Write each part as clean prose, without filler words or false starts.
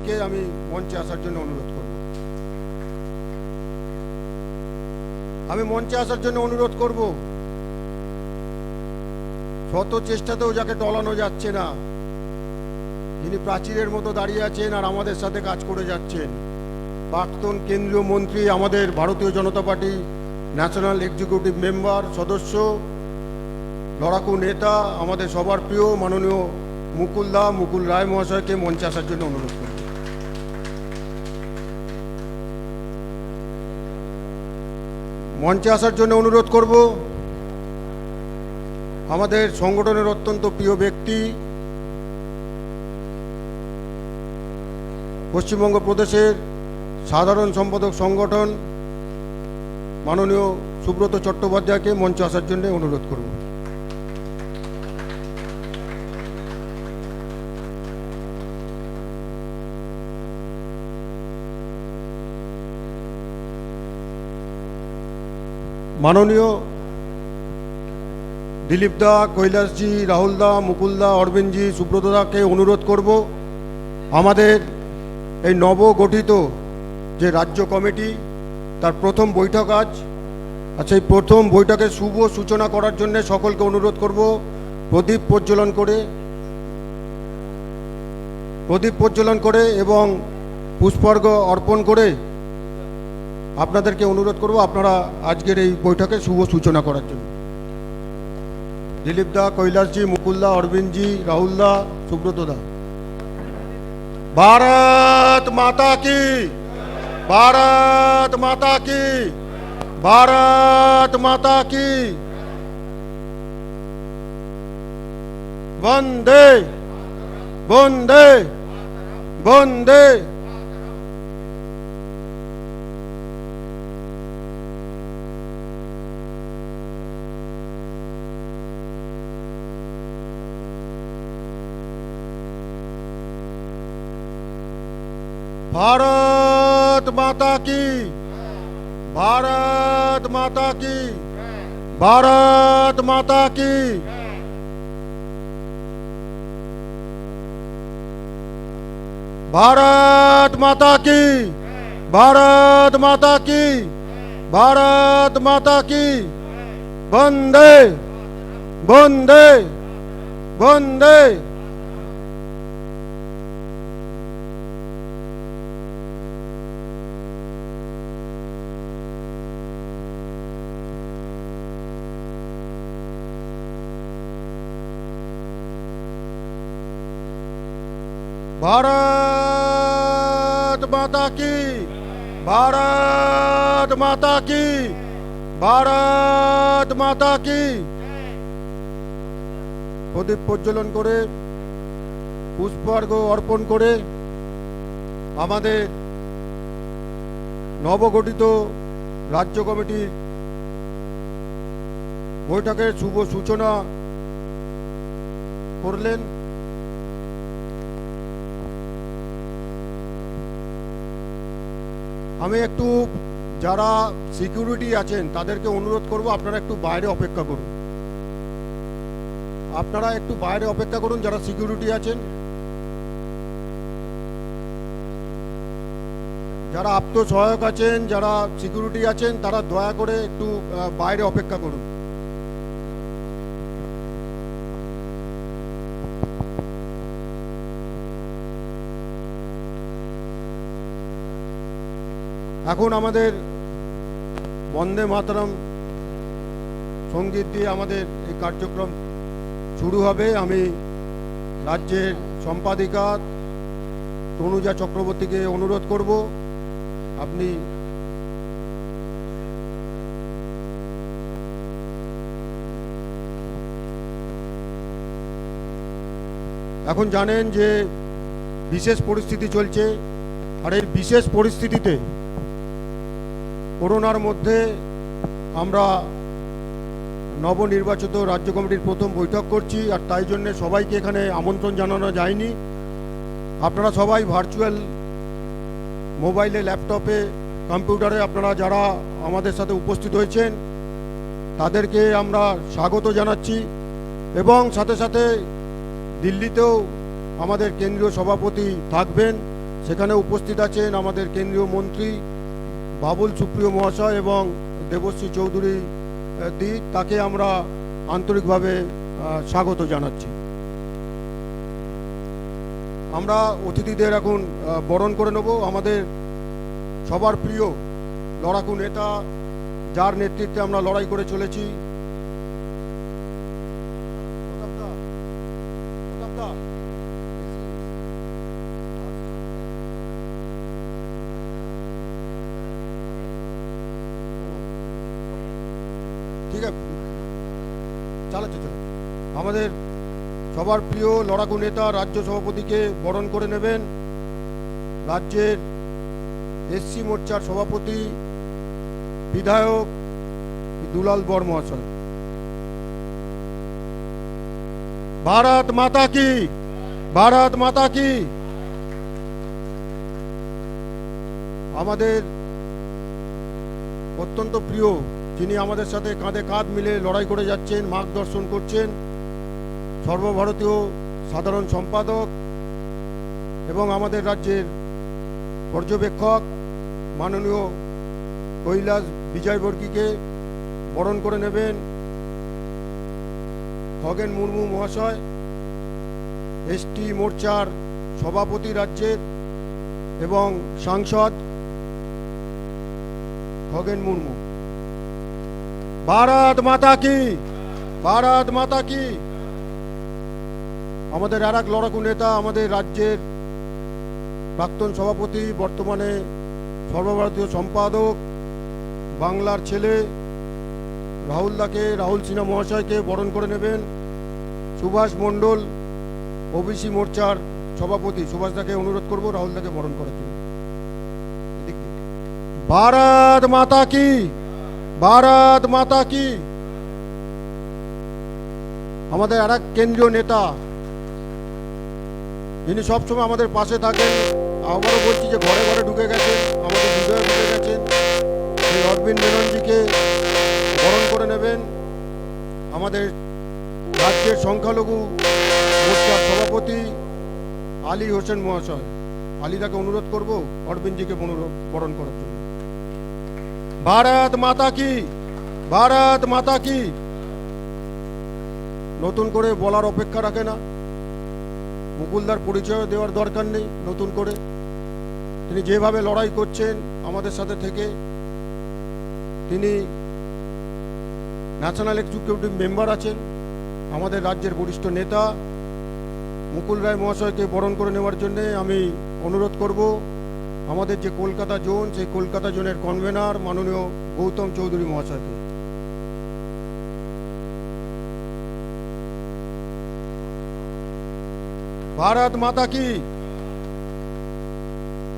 সবাইকে আমি মঞ্চে আসার জন্য অনুরোধ করব। আমি মঞ্চে আসার জন্য অনুরোধ করব। শত চেষ্টাতেও যাকে টলানো যাচ্ছে না, যিনি প্রাচীরের মতো দাঁড়িয়ে আছেন আর আমাদের সাথে কাজ করে যাচ্ছেন, প্রাক্তন কেন্দ্রীয় মন্ত্রী, আমাদের ভারতীয় জনতা পার্টি ন্যাশনাল এক্সিকিউটিভ মেম্বার সদস্য, লড়াকু নেতা, আমাদের সবার প্রিয় মাননীয় মুকুল রায় মহাশয়কে মঞ্চে আসার জন্য অনুরোধ করব। মঞ্চে আসার জন্য অনুরোধ করব আমাদের সংগঠনের অত্যন্ত প্রিয় ব্যক্তি, পশ্চিমবঙ্গ প্রদেশের সাধারণ সম্পাদক সংগঠন মাননীয় সুব্রত চট্টোপাধ্যায়কে মঞ্চে আসার জন্য অনুরোধ করব। মাননীয় দিলীপ দা, কৈলাসজি, রাহুল দা, মুকুল দা, অরবিন্দজি, সুব্রত দাকে অনুরোধ করব আমাদের এই নবগঠিত যে রাজ্য কমিটি তার প্রথম বৈঠক আজ, আচ্ছা এই প্রথম বৈঠকের শুভ সূচনা করার জন্য সকলকে অনুরোধ করব প্রদীপ প্রজ্বলন করে এবং পুষ্পার্ঘ অর্পণ করে আপনাদেরকে অনুরোধ করব আপনারা আজকের এই বৈঠকের শুভ সূচনা করার জন্য। দিলীপ দা, কৈলাসজি, মুকুল দা, অরবিন্দজি, রাহুল দা, সুব্রত দা। भारत माता की, भारत माता की, भारत माता की। वंदे वंदे वंदे। भारत माता की, भारत माता की, भारत माता की। भारत माता की, भारत माता की, भारत माता की। वंदे वंदे वंदे। भारत माता की, भारत माता की, भारत माता की। প্রদীপ প্রজ্বলন করে পুষ্পার্ঘ অর্পণ করে আমাদের নবগঠিত রাজ্য কমিটির বৈঠকের শুভ সূচনা করলেন। আমি একটু যারা সিকিউরিটি আছেন তাদেরকে অনুরোধ করব আপনারা একটু বাইরে অপেক্ষা করুন, আপনারা একটু বাইরে অপেক্ষা করুন যারা সিকিউরিটি আছেন, যারা আত্মসহায়ক আছেন, যারা সিকিউরিটি আছেন তারা দয়া করে একটু বাইরে অপেক্ষা করুন। এখন আমাদের বন্দে মাতরম সঙ্গীত দিয়ে আমাদের এই কার্যক্রম শুরু হবে। আমি রাজ্যের সম্পাদিকা তনুজা চক্রবর্তীকে অনুরোধ করব আপনি এখন জানেন যে বিশেষ পরিস্থিতি চলছে, আর এই বিশেষ পরিস্থিতিতে করোনার মধ্যে আমরা নবনির্বাচিত রাজ্য কমিটির প্রথম বৈঠক করছি, আর তাই জন্য সবাইকে এখানে আমন্ত্রণ জানানো যায়নি। আপনারা সবাই ভার্চুয়াল মোবাইলে, ল্যাপটপে, কম্পিউটারে আপনারা যারা আমাদের সাথে উপস্থিত হয়েছেন তাদেরকে আমরা স্বাগত জানাচ্ছি। এবং সাথে সাথে দিল্লিতেও আমাদের কেন্দ্রীয় সভাপতি থাকবেন, সেখানে উপস্থিত আছেন আমাদের কেন্দ্রীয় মন্ত্রী বাবুল সুপ্রিয় মহাশয় এবং দেবশ্রী চৌধুরী দি, তাকে আমরা আন্তরিকভাবে স্বাগত জানাচ্ছি। আমরা অতিথিদের এখন বরণ করে নেব। আমাদের সবার প্রিয় লড়াকু নেতা, যার নেতৃত্বে আমরা লড়াই করে চলেছি, ঠিক আছে চালাচ্ছে চলো। আমাদের সবার প্রিয় লড়াকু নেতা রাজ্য সভাপতিকে বরণ করে নেবেন রাজ্যের এসসি মোর্চার সভাপতি বিধায়ক দুলাল বর মহাশয়। ভারত মাতা কি, ভারত মাতা কি। আমাদের অত্যন্ত প্রিয়, যিনি আমাদের সাথে কাঁধে কাঁধ মিলে লড়াই করে যাচ্ছেন, মার্গদর্শন করছেন, সর্বভারতীয় সাধারণ সম্পাদক এবং আমাদের রাজ্যের পর্যবেক্ষক মাননীয় কৈলাস বিজয়বর্গীকে বরণ করে নেবেন খগেন মুর্মু মহাশয়, এসটি মোর্চার সভাপতি রাজ্যের এবং সাংসদ খগেন মুর্মু। ভারত মাতা কি, ভারত মাতা কি। আমাদের আর এক লড়াকু নেতা, আমাদের রাজ্যের প্রাক্তন সভাপতি, বর্তমানে সর্বভারতীয় সম্পাদক, বাংলার ছেলে রাহুল সিনহা মহাশয়কে বরণ করে নেবেন সুভাষ মণ্ডল, ওবিসি মোর্চার সভাপতি। সুভাষদাকে অনুরোধ করব রাহুলদাকে বরণ করার জন্য। ভারত মাতা কি, ভারত মাতা কি। আমাদের আর এক কেন্দ্রীয় নেতা, যিনি সবসময় আমাদের পাশে থাকেন, আবারও বলছি যে ঘরে ঘরে ঢুকে গেছেন, আমাদের হৃদয়ে ঢুকে গেছেন, সেই অরবিন্দ মেননজিকে বরণ করে নেবেন আমাদের রাজ্যের সংখ্যালঘু মোর্চার সভাপতি আলী হোসেন মহাশয়। আলীদাকে অনুরোধ করব অরবিন্দজিকে বরণ করার জন্য। ভারত মাতা কি, ভারত মাতা কি। নতুন করে বলার অপেক্ষা রাখে না, মুকুলদার পরিচয় দেওয়ার দরকার নেই নতুন করে। তিনি যেভাবে লড়াই করছেন আমাদের সাথে থেকে, তিনি ন্যাশনাল এক্সিকিউটিভ মেম্বার আছেন, আমাদের রাজ্যের বরিষ্ঠ নেতা মুকুল রায় মহাশয়কে বরণ করে নেওয়ার জন্য আমি অনুরোধ করব আমাদের যে কলকাতা জোন, সেই কলকাতা জোনের কনভেনার মাননীয় গৌতম চৌধুরী মহাশয়কে। ভারত মাতা কি।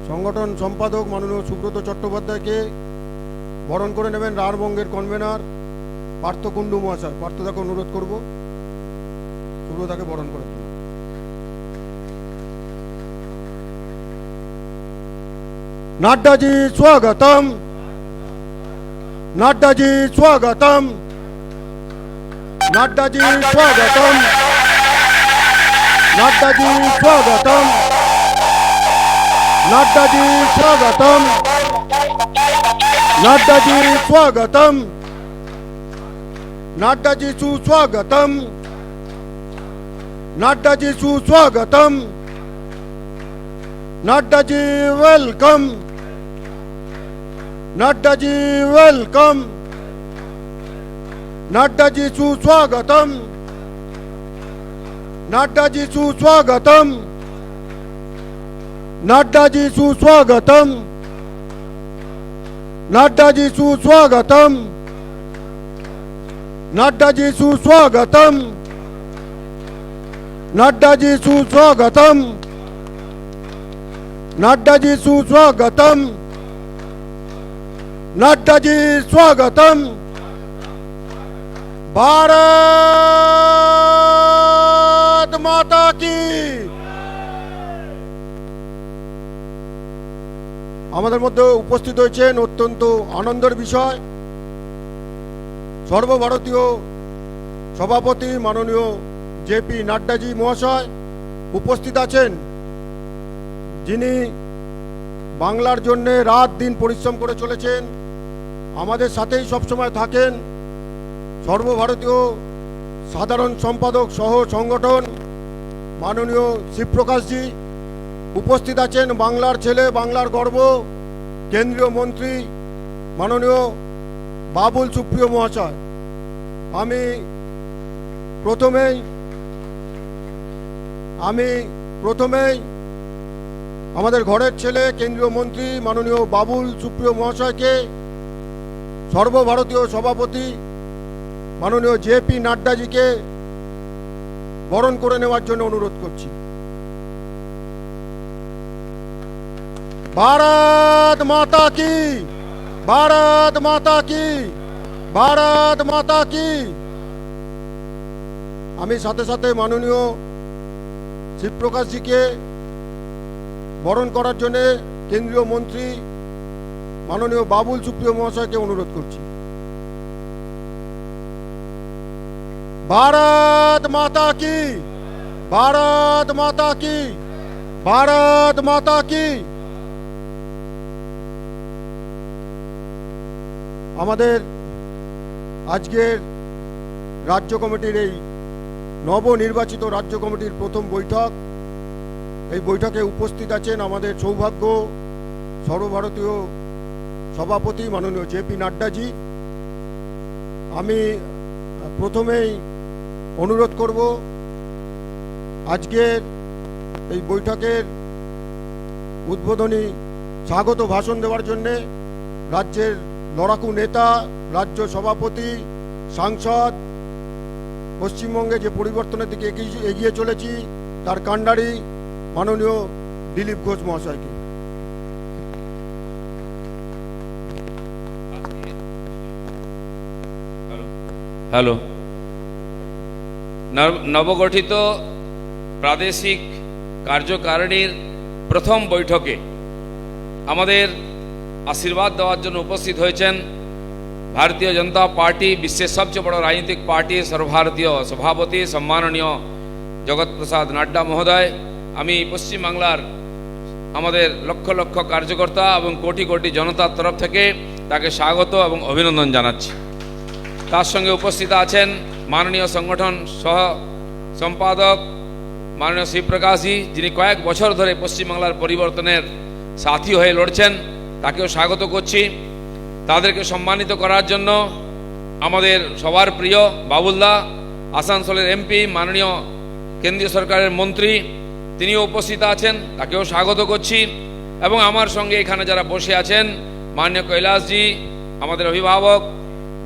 সংগঠন সম্পাদক মাননীয় সুব্রত চট্টোপাধ্যায়কে বরণ করে নেবেন রাঢ়বঙ্গের কনভেনার পার্থ কুণ্ডু মহাশয়। পার্থদাকে অনুরোধ করব সুব্রতাকে বরণ করার জন্য। নাড্ডাজি স্বাগতম, নাড্ডাজি স্বাগতম, নাড্ডাজি স্বাগতম, নাড্ডাজি স্বাগতম, নাড্ডাজি স্বাগতম, নাড্ডাজি স্বাগতম, নাড্ডাজি সুস্বাগতম, নাড্ডাজি সুস্বাগতম, নাড্ডাজি ওয়েলকাম, নাড্ডাজি ওয়েলকাম, নাড্ডাজি সুস্বাগতম, নাড্ডাজি সুস্বাগতম, নাড্ডাজি সুস্বাগতম, নাড্ডাজি সুস্বাগতম, নাড্ডাজি সুস্বাগতম, নাড্ডাজি সুস্বাগতম, নাড্ডাজি সুস্বাগতম, নাড্ডাজি স্বাগতম। ভারত মাতা কি। আমাদের মধ্যে উপস্থিত হয়েছেন অত্যন্ত আনন্দের বিষয় সর্বভারতীয় সভাপতি মাননীয় জেপি নাড্ডাজি মহাশয় উপস্থিত আছেন, যিনি বাংলার জন্যে রাত দিন পরিশ্রম করে চলেছেন, আমাদের সাথেই সবসময় থাকেন। সর্বভারতীয় সাধারণ সম্পাদক সহ সংগঠন মাননীয় শিবপ্রকাশজি উপস্থিত আছেন। বাংলার ছেলে, বাংলার গর্ব, কেন্দ্রীয় মন্ত্রী মাননীয় বাবুল সুপ্রিয় মহাশয়। আমি প্রথমেই আমাদের ঘরের ছেলে কেন্দ্রীয় মন্ত্রী মাননীয় বাবুল সুপ্রিয় মহাশয়কে সর্বভারতীয় সভাপতি মাননীয় জেপি নাড্ডাজিকে বরণ করে নেওয়ার জন্য অনুরোধ করছি। ভারত মাতা কি, ভারত মাতা কি, ভারত মাতা কি। আমি সাথে সাথে মাননীয় শিবপ্রকাশজিকে বরণ করার জন্য কেন্দ্রীয় মন্ত্রী মাননীয় বাবুল সুপ্রিয় মহাশয়কে অনুরোধ করছি। ভারত মাতা কি, ভারত মাতা কি, ভারত মাতা কি। আমাদের আজকের রাজ্য কমিটির এই নবনির্বাচিত রাজ্য কমিটির প্রথম বৈঠক। এই বৈঠকে উপস্থিত আছেন আমাদের সৌভাগ্য সর্বভারতীয় সভাপতি মাননীয় জেপি নাড্ডাজি। আমি প্রথমেই অনুরোধ করব আজকের এই বৈঠকের উদ্বোধনী স্বাগত ভাষণ দেওয়ার জন্যে রাজ্যের লড়াকু নেতা, রাজ্য সভাপতি, সাংসদ, পশ্চিমবঙ্গে যে পরিবর্তনের দিকে এগিয়ে চলেছি তার কাণ্ডারি মাননীয় দিলীপ ঘোষ মহাশয়কে। হ্যালো। নবগঠিত প্রাদেশিক কার্যকারিণীর প্রথম বৈঠকে আমাদের আশীর্বাদ দেওয়ার জন্য উপস্থিত হয়েছেন ভারতীয় জনতা পার্টি, বিশ্বের সবচেয়ে বড় রাজনৈতিক পার্টি সর্বভারতীয় সভাপতি সম্মাননীয় জগৎ প্রসাদ নাড্ডা মহোদয়। আমি পশ্চিমবাংলার আমাদের লক্ষ লক্ষ কার্যকর্তা এবং কোটি কোটি জনতার তরফ থেকে তাকে স্বাগত এবং অভিনন্দন জানাচ্ছি। তার সঙ্গে উপস্থিত আছেন মাননীয় সংগঠন সহ সম্পাদক মাননীয় শিবপ্রকাশজি, যিনি কয়েক বছর ধরে পশ্চিমবাংলার পরিবর্তনের সাথী হয়ে লড়ছেন, তাকেও স্বাগত করছি। তাদেরকে সম্মানিত করার জন্য আমাদের সবার প্রিয় বাবুলদা, আসানসোলের এমপি, মাননীয় কেন্দ্রীয় সরকারের মন্ত্রী, তিনিও উপস্থিত আছেন, তাকেও স্বাগত করছি। এবং আমার সঙ্গে এখানে যারা বসে আছেন মাননীয় কৈলাসজি, আমাদের অভিভাবক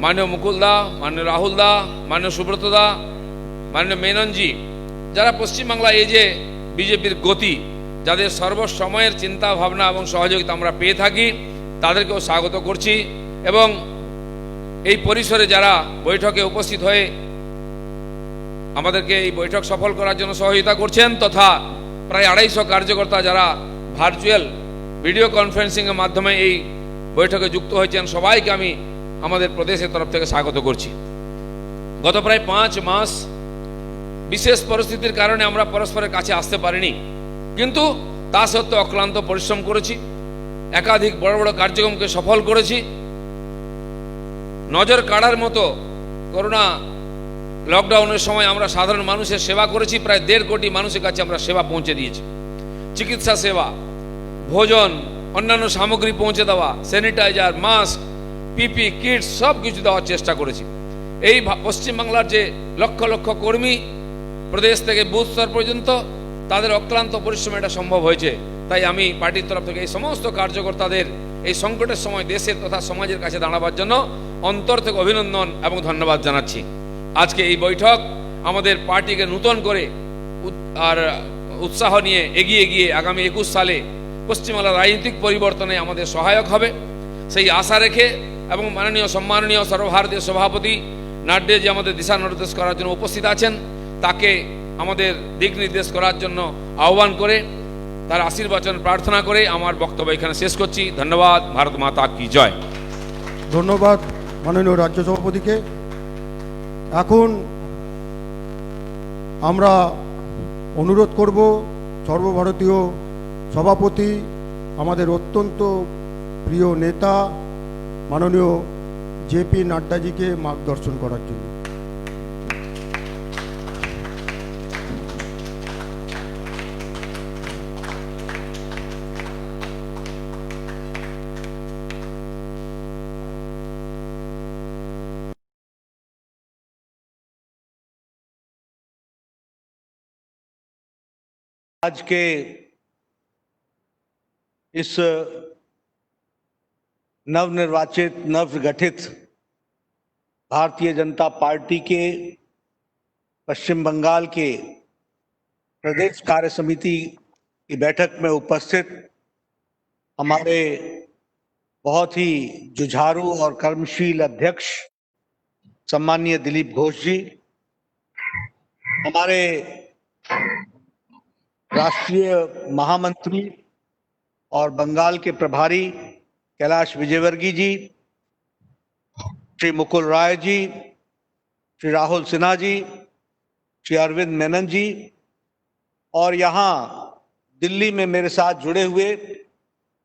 মাননীয় মুকুলদা, মাননীয় রাহুলদা, মাননীয় সুব্রতদা, মাননীয় মেননজি, যারা পশ্চিমবাংলায় এই যে বিজেপির গতি, যাদের সর্বসময়ের চিন্তা ভাবনা এবং সহযোগিতা আমরা পেয়ে থাকি, তাদেরকেও স্বাগত করছি। এবং এই পরিসরে যারা বৈঠকে উপস্থিত হয়ে আমাদেরকে এই বৈঠক সফল করার জন্য সহযোগিতা করছেন, তথা প্রায় 250 কার্যকর্তা যারা ভার্চুয়াল ভিডিও কনফারেন্সিংয়ের মাধ্যমে এই বৈঠকে যুক্ত হয়েছেন, সবাইকে আমি আমাদের প্রদেশের তরফ থেকে স্বাগত করছি। গত প্রায় 5 মাস বিশেষ পরিস্থিতির কারণে আমরা পরস্পরের কাছে আসতে পারিনি, কিন্তু তা সত্ত্বেও অক্লান্ত পরিশ্রম করেছি, একাধিক বড় বড় কার্যক্রমকে সফল করেছি। নজর কাড়ার মতো করোনা লকডাউনের সময় আমরা সাধারণ মানুষের সেবা করেছি, প্রায় 1.5 কোটি মানুষের কাছে আমরা সেবা পৌঁছে দিয়েছি। চিকিৎসা সেবা, ভোজন, অন্যান্য সামগ্রী পৌঁছে দেওয়া, স্যানিটাইজার, মাস্ক, পিপি কিটস সব কিছু দেওয়ার চেষ্টা করেছি। এই পশ্চিমবাংলার যে লক্ষ লক্ষ কর্মী প্রদেশ থেকে বুথ স্তর পর্যন্ত, তাদের অক্লান্ত পরিশ্রমে এটা সম্ভব হয়েছে। তাই আমি পার্টির তরফ থেকে এই সমস্ত কার্যকর্তাদের এই সংকটের সময় দেশের তথা সমাজের কাছে দাঁড়াবার জন্য অন্তর থেকে অভিনন্দন এবং ধন্যবাদ জানাচ্ছি। আজকে এই বৈঠক আমাদের পার্টিকে নূতন করে আর উৎসাহ নিয়ে এগিয়ে গিয়ে আগামী 21 সালে পশ্চিমবাংলার রাজনৈতিক পরিবর্তনে আমাদের সহায়ক হবে, সেই আশা রেখে এবং সম্মাননীয় সর্বভারতীয় সভাপতি নাড্ডাজি আমাদের দিশা নির্দেশ করার জন্য উপস্থিত আছেন, তাকে আমাদের দিক নির্দেশ করার জন্য আহ্বান করে তার আশীর্বাচন প্রার্থনা করে আমার বক্তব্য এখানে শেষ করছি। ধন্যবাদ। ভারত মাতা কি জয়। ধন্যবাদ মাননীয় রাজ্য সভাপতিকে। এখন আমরা অনুরোধ করব সর্বভারতীয় সভাপতি আমাদের অত্যন্ত প্রিয় নেতা মাননীয় জেপি নাড্ডাজিকে মার্গদর্শন করার জন্য। आज के इस नवनिर्वाचित नवगठित भारतीय जनता पार्टी के पश्चिम बंगाल के प्रदेश कार्य समिति की बैठक में उपस्थित हमारे बहुत ही जुझारू और कर्मशील अध्यक्ष सम्माननीय दिलीप घोष जी, हमारे राष्ट्रीय महामंत्री और बंगाल के प्रभारी कैलाश विजयवर्गीय जी, श्री मुकुल राय जी, श्री राहुल सिन्हा जी, श्री अरविंद मेनन जी, और यहाँ दिल्ली में मेरे साथ जुड़े हुए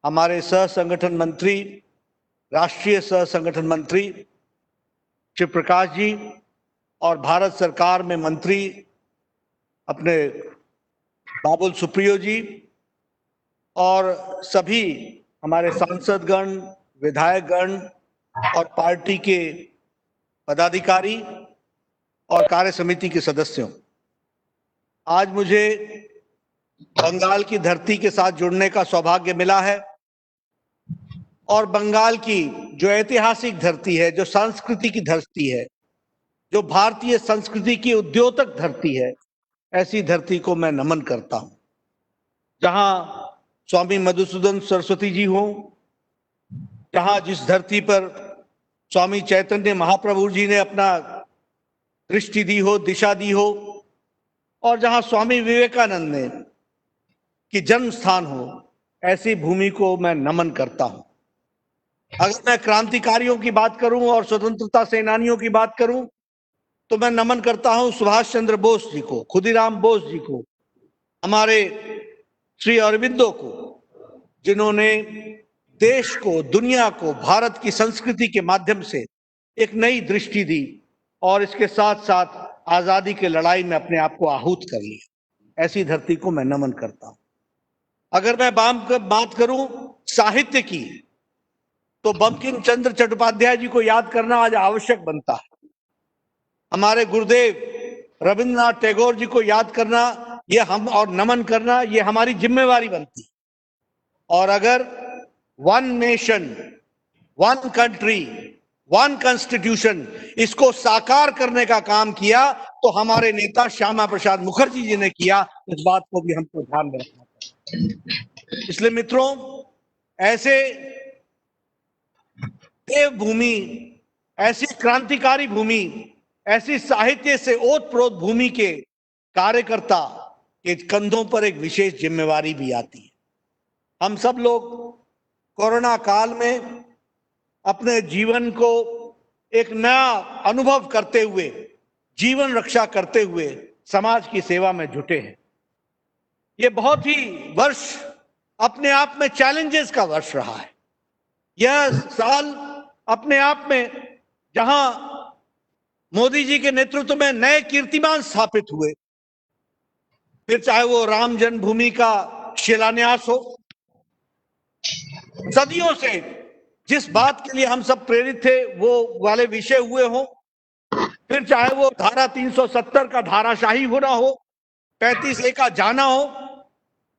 हमारे सह संगठन मंत्री, राष्ट्रीय सह संगठन मंत्री श्री प्रकाश जी, और भारत सरकार में मंत्री अपने बाबुल सुप्रियो जी, और सभी हमारे सांसदगण, विधायकगण और पार्टी के पदाधिकारी और कार्य समिति के सदस्यों, आज मुझे बंगाल की धरती के साथ जुड़ने का सौभाग्य मिला है और बंगाल की जो ऐतिहासिक धरती है, जो संस्कृति की धरती है, जो भारतीय संस्कृति की उद्योतक धरती है, ऐसी धरती को मैं नमन करता हूं। जहां स्वामी मधुसूदन सरस्वती जी हो, जहां जिस धरती पर स्वामी चैतन्य महाप्रभु जी ने अपना दृष्टि दी हो, दिशा दी हो, और जहां स्वामी विवेकानंद ने की जन्म स्थान हो, ऐसी भूमि को मैं नमन करता हूं। अगर मैं क्रांतिकारियों की बात करूं और स्वतंत्रता सेनानियों की बात करूं तो मैं नमन करता हूं सुभाष चंद्र बोस जी को, खुदीराम बोस जी को, हमारे श्री अरविंदो को, जिन्होंने देश को, दुनिया को भारत की संस्कृति के माध्यम से एक नई दृष्टि दी और इसके साथ साथ आजादी की लड़ाई में अपने आप को आहूत कर लिया। ऐसी धरती को मैं नमन करता हूं। अगर मैं बात करूं साहित्य की तो बंकिम चंद्र चट्टोपाध्याय जी को याद करना आज आवश्यक बनता है। हमारे गुरुदेव रविंद्रनाथ टैगोर जी को याद करना ये हम और नमन करना ये हमारी जिम्मेवारी बनती है। और अगर one nation, one country, one constitution, इसको साकार करने का काम किया तो हमारे नेता श्यामा प्रसाद मुखर्जी जी ने किया। इस बात को भी हमको ध्यान में रखना चाहिए। इसलिए मित्रों, ऐसे देवभूमि, ऐसी क्रांतिकारी भूमि, ऐसी साहित्य से ओतप्रोत भूमि के कार्यकर्ता के कंधों पर एक विशेष जिम्मेवारी भी आती है। हम सब लोग कोरोना काल में अपने जीवन को एक नया अनुभव करते हुए, जीवन रक्षा करते हुए समाज की सेवा में जुटे हैं। ये बहुत ही वर्ष अपने आप में चैलेंजेस का वर्ष रहा है। यह साल अपने आप में जहां मोदी जी के नेतृत्व में नए कीर्तिमान स्थापित हुए, फिर चाहे वो राम जन्मभूमि का शिलान्यास हो, सदियों से जिस बात के लिए हम सब प्रेरित थे वो वाले विषय हुए हो, फिर चाहे वो धारा 370 का धाराशाही होना हो, 35A का जाना हो,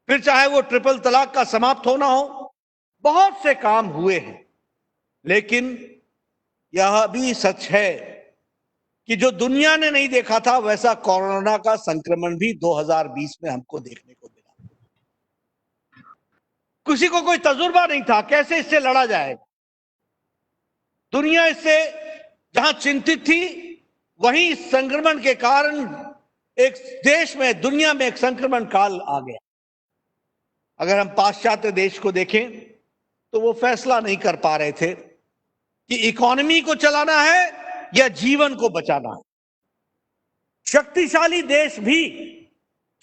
फिर चाहे वो ट्रिपल तलाक का समाप्त होना हो, बहुत से काम हुए हैं। लेकिन यह भी सच है कि जो दुनिया ने नहीं देखा था वैसा कोरोना का संक्रमण भी 2020 में हमको देखने को मिला। किसी को कोई तजुर्बा नहीं था कैसे इससे लड़ा जाए। दुनिया इससे जहां चिंतित थी, वहीं इस संक्रमण के कारण एक देश में, दुनिया में एक संक्रमण काल आ गया। अगर हम पाश्चात्य देश को देखें तो वो फैसला नहीं कर पा रहे थे कि इकोनॉमी को चलाना है या जीवन को बचाना है। शक्तिशाली देश भी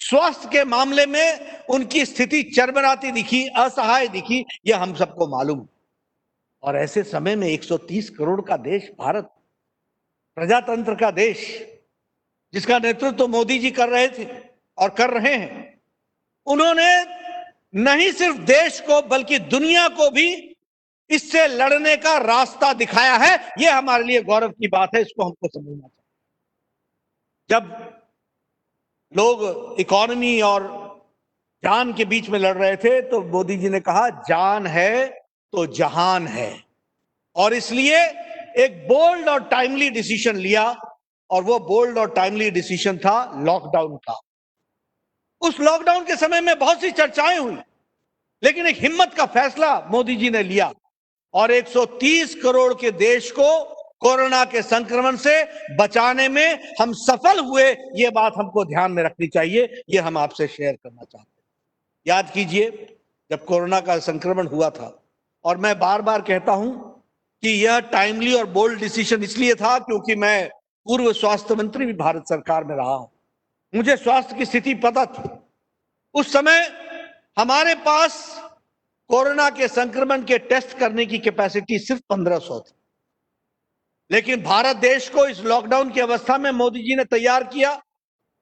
स्वास्थ्य के मामले में उनकी स्थिति चरमराती दिखी, असहाय दिखी, यह हम सबको मालूम। और ऐसे समय में 130 करोड़ का देश भारत, प्रजातंत्र का देश, जिसका नेतृत्व तो मोदी जी कर रहे थे और कर रहे हैं, उन्होंने नहीं सिर्फ देश को बल्कि दुनिया को भी इससे लड़ने का रास्ता दिखाया है। यह हमारे लिए गौरव की बात है, इसको हमको समझना चाहिए। जब लोग इकोनॉमी और जान के बीच में लड़ रहे थे तो मोदी जी ने कहा जान है तो जहान है, और इसलिए एक बोल्ड और टाइमली डिसीजन लिया, और वो बोल्ड और टाइमली डिसीजन था लॉकडाउन का। उस लॉकडाउन के समय में बहुत सी चर्चाएं हुई, लेकिन एक हिम्मत का फैसला मोदी जी ने लिया और 130 करोड़ के देश को कोरोना के संक्रमण से बचाने में हम सफल हुए। ये बात हमको ध्यान में रखनी चाहिए, ये हम आपसे शेयर करना चाहते हैं। याद कीजिए, जब कोरोना का संक्रमण हुआ था, और मैं बार बार कहता हूं कि यह टाइमली और बोल्ड डिसीजन इसलिए था क्योंकि मैं पूर्व स्वास्थ्य मंत्री भी भारत सरकार में रहा हूं, मुझे स्वास्थ्य की स्थिति पता थी। उस समय हमारे पास कोरोना के संक्रमण के टेस्ट करने की कैपेसिटी सिर्फ 1500 थी, लेकिन भारत देश को इस लॉकडाउन की अवस्था में मोदी जी ने तैयार किया,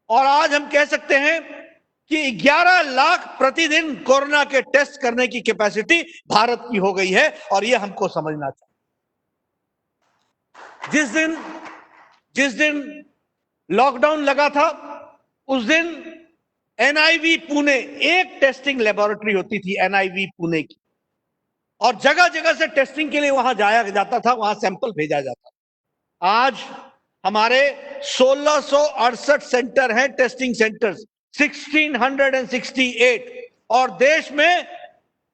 और आज हम कह सकते हैं कि 11 लाख प्रतिदिन कोरोना के टेस्ट करने की कैपेसिटी भारत की हो गई है, और यह हमको समझना चाहिए। जिस दिन लॉकडाउन लगा था, उस दिन एनआईवी पुणे, एक टेस्टिंग लेबोरेटरी होती थी एनआईवी पुणे की, और जगह जगह से टेस्टिंग के लिए वहां जाया जाता था, वहां सैंपल भेजा जाता था। आज हमारे 1668 सेंटर हैं, टेस्टिंग सेंटर्स 1668, और देश में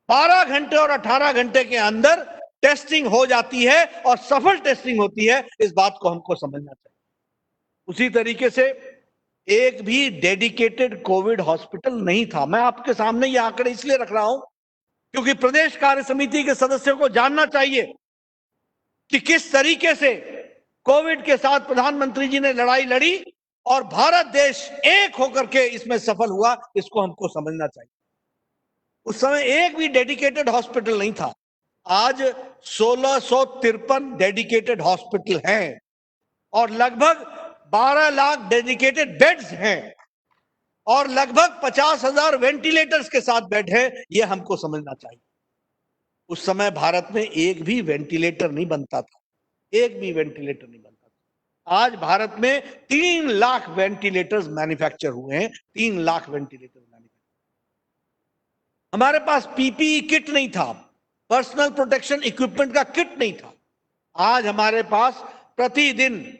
12 घंटे और 18 घंटे के अंदर टेस्टिंग हो जाती है, और सफल टेस्टिंग होती है। इस बात को हमको समझना चाहिए। उसी तरीके से एक भी डेडिकेटेड कोविड हॉस्पिटल नहीं था। मैं आपके सामने ये आंकड़े इसलिए रख रहा हूं क्योंकि प्रदेश कार्य समिति के सदस्यों को जानना चाहिए कि किस तरीके से कोविड के साथ प्रधानमंत्री जी ने लड़ाई लड़ी और भारत देश एक होकर के इसमें सफल हुआ। इसको हमको समझना चाहिए। उस समय एक भी डेडिकेटेड हॉस्पिटल नहीं था। आज 1653 डेडिकेटेड हॉस्पिटल हैं और लगभग 12 लाख डेडिकेटेड बेड्स हैं और लगभग 50,000 वेंटिलेटर्स के साथ बेड है। यह हमको समझना चाहिए। उस समय भारत में एक भी वेंटिलेटर नहीं बनता था, एक भी वेंटिलेटर नहीं बनता था। आज भारत में 3 लाख वेंटिलेटर्स मैन्युफैक्चर हुए हैं, 3 लाख वेंटिलेटर मैन्युफैक्चर। हमारे पास पीपीई किट नहीं था, पर्सनल प्रोटेक्शन इक्विपमेंट का किट नहीं था। आज हमारे पास प्रतिदिन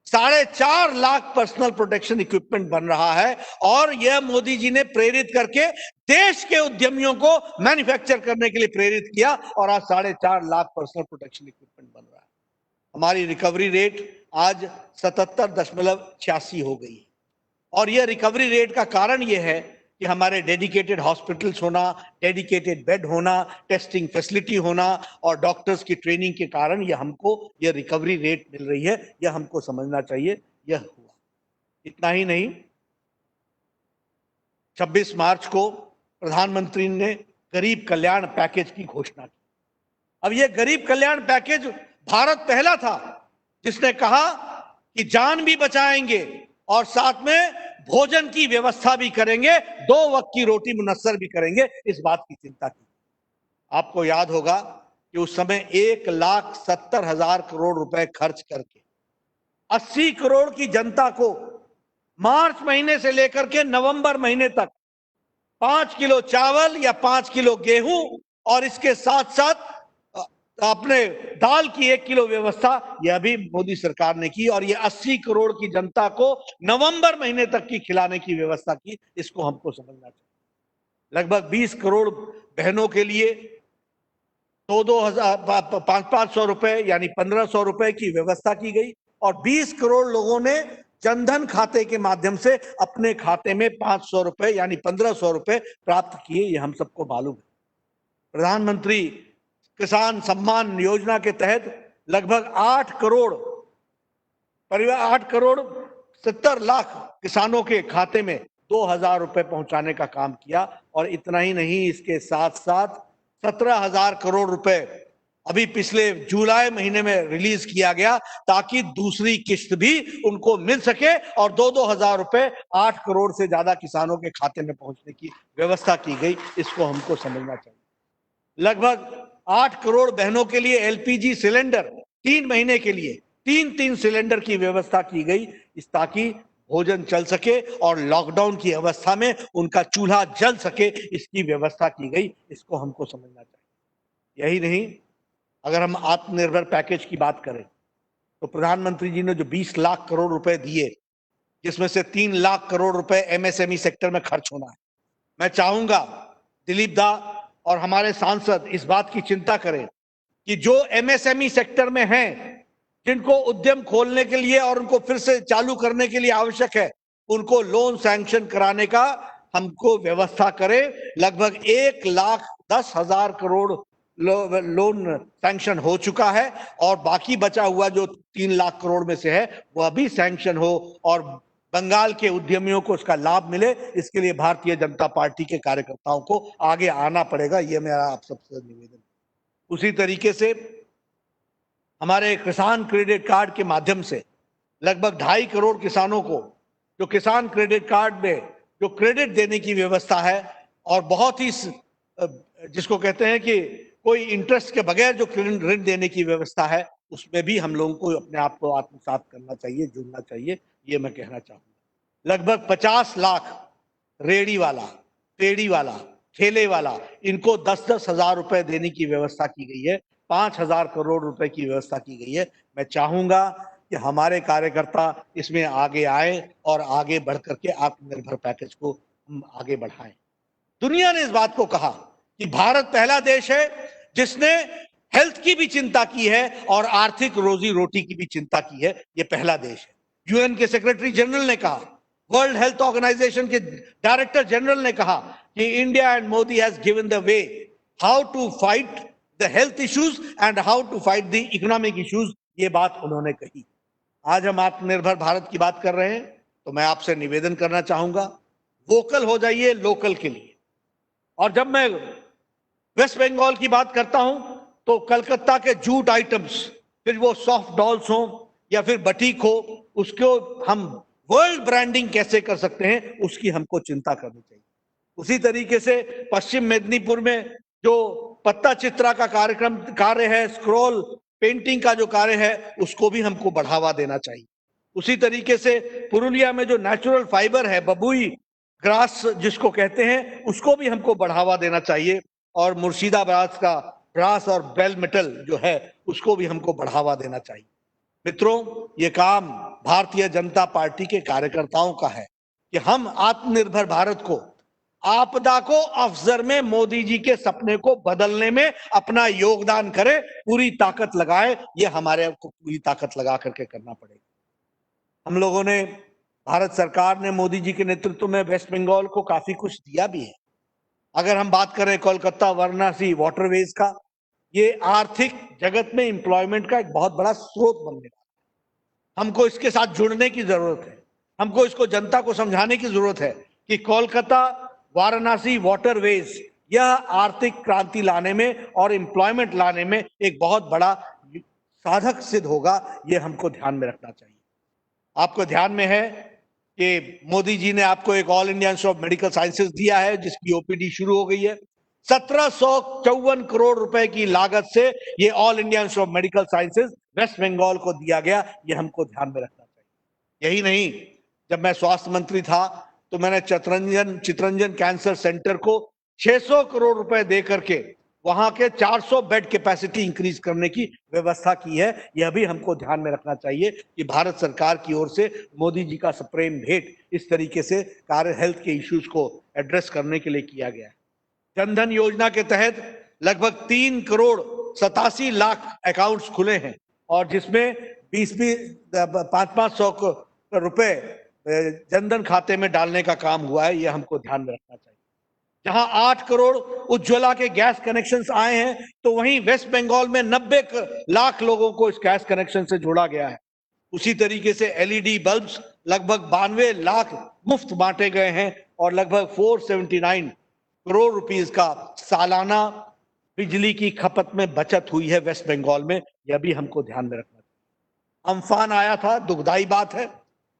4.5 लाख पर्सनल प्रोटेक्शन इक्विपमेंट बन रहा है और यह मोदी जी ने प्रेरित करके देश के उद्यमियों को मैन्युफैक्चर करने के लिए प्रेरित किया और आज 4.5 लाख पर्सनल प्रोटेक्शन इक्विपमेंट बन रहा है। हमारी रिकवरी रेट आज 77.86 हो गई है और यह रिकवरी रेट का कारण यह है कि हमारे डेडिकेटेड हॉस्पिटल्स होना, डेडिकेटेड बेड होना, टेस्टिंग फैसिलिटी होना और डॉक्टर्स की ट्रेनिंग के कारण यह हमको यह रिकवरी रेट मिल रही है। यह हमको समझना चाहिए। यह हुआ। इतना ही नहीं, 26 मार्च को प्रधानमंत्री ने गरीब कल्याण पैकेज की घोषणा की। अब यह गरीब कल्याण पैकेज भारत पहला था जिसने कहा कि जान भी बचाएंगे और साथ में भोजन की व्यवस्था भी करेंगे, 2 वक्त की रोटी मुनस्सर भी करेंगे। इस बात की चिंता की। आपको याद होगा कि उस समय 1,70,000 करोड़ रुपए खर्च करके 80 करोड़ की जनता को मार्च महीने से लेकर के नवंबर महीने तक 5 किलो चावल या 5 किलो गेहूं और इसके साथ साथ अपने दाल की 1 किलो व्यवस्था यह भी मोदी सरकार ने की और यह 80 करोड़ की जनता को नवंबर महीने तक की खिलाने की व्यवस्था की। इसको हमको समझना चाहिए। लगभग 20 करोड़ बहनों के लिए 500 रुपए यानी 1,500 रुपए की व्यवस्था की गई और 20 करोड़ लोगों ने जनधन खाते के माध्यम से अपने खाते में 500 रुपए यानी 1,500 रुपए प्राप्त किए। यह हम सबको मालूम है। प्रधानमंत्री किसान सम्मान योजना के तहत लगभग 8 करोड़ 70 लाख किसानों के खाते में 2,000 रुपए पहुंचाने का काम किया। और इतना ही नहीं, इसके साथ साथ 17,000 करोड़ रुपए अभी पिछले जुलाई महीने में रिलीज किया गया, ताकि दूसरी किस्त भी उनको मिल सके और 2-2 हजार रुपए 8 करोड़ से ज्यादा किसानों के खाते में पहुंचने की व्यवस्था की गई। इसको हमको समझना चाहिए। लगभग 8 करोड़ बहनों के लिए एलपीजी सिलेंडर 3 महीने के लिए 3-3 सिलेंडर की व्यवस्था की गई, इस ताकि भोजन चल सके और लॉकडाउन की अवस्था में उनका चूल्हा जल सके, इसकी व्यवस्था की गई। इसको हमको समझना चाहिए। यही नहीं, अगर हम आत्मनिर्भर पैकेज की बात करें तो प्रधानमंत्री जी ने जो 20 लाख करोड़ रुपए दिए, जिसमें से 3 लाख करोड़ रुपए एमएसएमई सेक्टर में खर्च होना है। मैं चाहूंगा दिलीप दा और हमारे सांसद इस बात की चिंता करें कि जो एमएसएमई सेक्टर में हैं, जिनको उद्यम खोलने के लिए और उनको फिर से चालू करने के लिए आवश्यक है, उनको लोन सैंक्शन कराने का हमको व्यवस्था करें। लगभग 1,10,000 करोड़ लोन सैंक्शन हो चुका है और बाकी बचा हुआ जो 3 लाख करोड़ में से है वह भी सैंक्शन हो और बंगाल के उद्यमियों को उसका लाभ मिले। इसके लिए भारतीय जनता पार्टी के कार्यकर्ताओं को आगे आना पड़ेगा, ये मेरा आप सबसे निवेदन। उसी तरीके से हमारे किसान क्रेडिट कार्ड के माध्यम से लगभग 2.5 करोड़ किसानों को जो किसान क्रेडिट कार्ड में जो क्रेडिट देने की व्यवस्था है और बहुत ही जिसको कहते हैं कि कोई इंटरेस्ट के बगैर जो ऋण देने की व्यवस्था है, उसमें भी हम लोगों को अपने आप को आत्मसात करना चाहिए, जुड़ना चाहिए, ये मैं कहना चाहूंगा। लगभग 50 लाख रेड़ी वाला, पेड़ी वाला, ठेले वाला, इनको 10-10 हजार रुपए देने की व्यवस्था की गई है। 5,000 करोड़ रुपए की व्यवस्था की गई है। मैं चाहूंगा कि हमारे कार्यकर्ता इसमें आगे आए और आगे बढ़ करके आत्मनिर्भर पैकेज को हम आगे बढ़ाएं। दुनिया ने इस बात को कहा कि भारत पहला देश है जिसने हेल्थ की भी चिंता की है और आर्थिक रोजी रोटी की भी चिंता की है। ये पहला देश है। यूएन के सेक्रेटरी जनरल ने कहा, वर्ल्ड हेल्थ ऑर्गेनाइजेशन के डायरेक्टर जनरल ने कहा कि India and Modi has given the way how to fight the health issues and how to fight the economic issues. ये बात उन्होंने कही। आज हम आत्मनिर्भर भारत की बात कर रहे हैं, तो मैं आपसे निवेदन करना चाहूंगा, वोकल हो जाइए लोकल के लिए। और जब मैं वेस्ट बंगाल की बात करता हूं तो कलकत्ता के जूट आइटम्स, फिर वो सॉफ्ट डॉल्स हो या फिर बटीक हो, उसको हम वर्ल्ड ब्रांडिंग कैसे कर सकते हैं, उसकी हमको चिंता करनी चाहिए। उसी तरीके से पश्चिम मेदिनीपुर में जो पत्ता चित्रा का कार्य है, स्क्रॉल पेंटिंग का जो कार्य है, उसको भी हमको बढ़ावा देना चाहिए। उसी तरीके से पुरुलिया में जो नेचुरल फाइबर है, बबुई ग्रास जिसको कहते हैं, उसको भी हमको बढ़ावा देना चाहिए। और मुर्शिदाबाद का ब्रास और बेल मेटल जो है, उसको भी हमको बढ़ावा देना चाहिए। मित्रों, ये काम भारतीय जनता पार्टी के कार्यकर्ताओं का है कि हम आत्मनिर्भर भारत को, आपदा को अवसर में मोदी जी के सपने को बदलने में अपना योगदान करें, पूरी ताकत लगाए। ये हमारे को पूरी ताकत लगा करके करना पड़ेगा। हम लोगों ने, भारत सरकार ने मोदी जी के नेतृत्व में वेस्ट बंगाल को काफी कुछ दिया भी है। अगर हम बात करें कोलकाता वाराणसी वाटरवेज का, ये आर्थिक जगत में एम्प्लॉयमेंट का एक बहुत बड़ा स्रोत बनने का, हमको इसके साथ जुड़ने की जरूरत है। हमको इसको जनता को समझाने की जरूरत है कि कोलकाता वाराणसी वाटरवेज यह आर्थिक क्रांति लाने में और एम्प्लॉयमेंट लाने में एक बहुत बड़ा साधक सिद्ध होगा। ये हमको ध्यान में रखना चाहिए। आपको ध्यान में है कि मोदी जी ने आपको एक all India Institute of Medical sciences दिया है, जिसकी ओपीडी शुरू हो गई है। 1754 करोड़ रुपए की लागत से ये All India Institute of Medical Sciences West Bengal को दिया गया। ये हमको ध्यान में रखना चाहिए। यही नहीं, जब मैं स्वास्थ्य मंत्री था तो मैंने चितरंजन कैंसर सेंटर को 600 करोड़ रुपए दे करके वहां के 400 बेड कैपेसिटी इंक्रीज करने की व्यवस्था की है। यह भी हमको ध्यान में रखना चाहिए कि भारत सरकार की ओर से मोदी जी का सप्रेम भेंट इस तरीके से कार्य हेल्थ के इश्यूज को एड्रेस करने के लिए किया गया है। जनधन योजना के तहत लगभग 3 करोड़ 87 लाख अकाउंट्स खुले हैं और जिसमें 500 रुपए जनधन खाते में डालने का काम हुआ है। यह हमको ध्यान में रखना चाहिए। जहां 8 करोड़ उज्ज्वला के गैस कनेक्शंस आए हैं, तो वहीं वेस्ट बंगाल में 90 लाख लोगों को इस गैस कनेक्शन से जोड़ा गया है। उसी तरीके से एलईडी बल्ब्स लगभग 92 लाख मुफ्त बांटे गए हैं और लगभग 479 करोड़ रुपीस का सालाना बिजली की खपत में बचत हुई है वेस्ट बंगाल में। यह भी हमको ध्यान में रखना चाहिए। अम्फान आया था, दुखदाई बात है,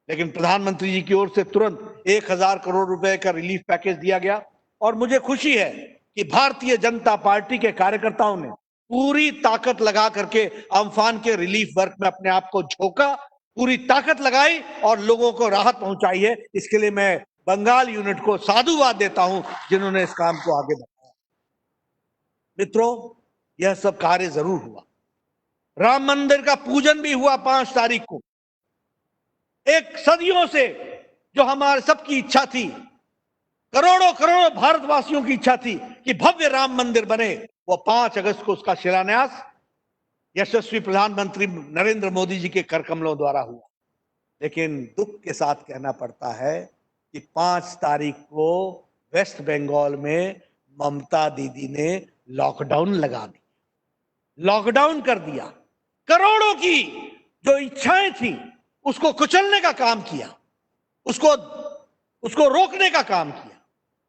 लेकिन प्रधानमंत्री जी की ओर से तुरंत 1000 करोड़ रुपए का रिलीफ पैकेज दिया गया और मुझे खुशी है कि भारतीय जनता पार्टी के कार्यकर्ताओं ने पूरी ताकत लगा करके अम्फान के रिलीफ वर्क में अपने आप को झोंका, पूरी ताकत लगाई और लोगों को राहत पहुंचाई है। इसके लिए मैं बंगाल यूनिट को साधुवाद देता हूं जिन्होंने इस काम को आगे बढ़ाया। मित्रों, यह सब कार्य जरूर हुआ। राम मंदिर का पूजन भी हुआ 5 तारीख को। एक सदियों से जो हमारे सबकी इच्छा थी, करोड़ों करोड़ों भारतवासियों की इच्छा थी कि भव्य राम मंदिर बने, वो 5 अगस्त को उसका शिलान्यास यशस्वी प्रधानमंत्री नरेंद्र मोदी जी के कर कमलों द्वारा हुआ। लेकिन दुख के साथ कहना पड़ता है कि 5 तारीख को वेस्ट बंगाल में ममता दीदी ने लॉकडाउन लगा दी, लॉकडाउन कर दिया। करोड़ों की जो इच्छाएं थी उसको कुचलने का काम किया, उसको रोकने का काम किया।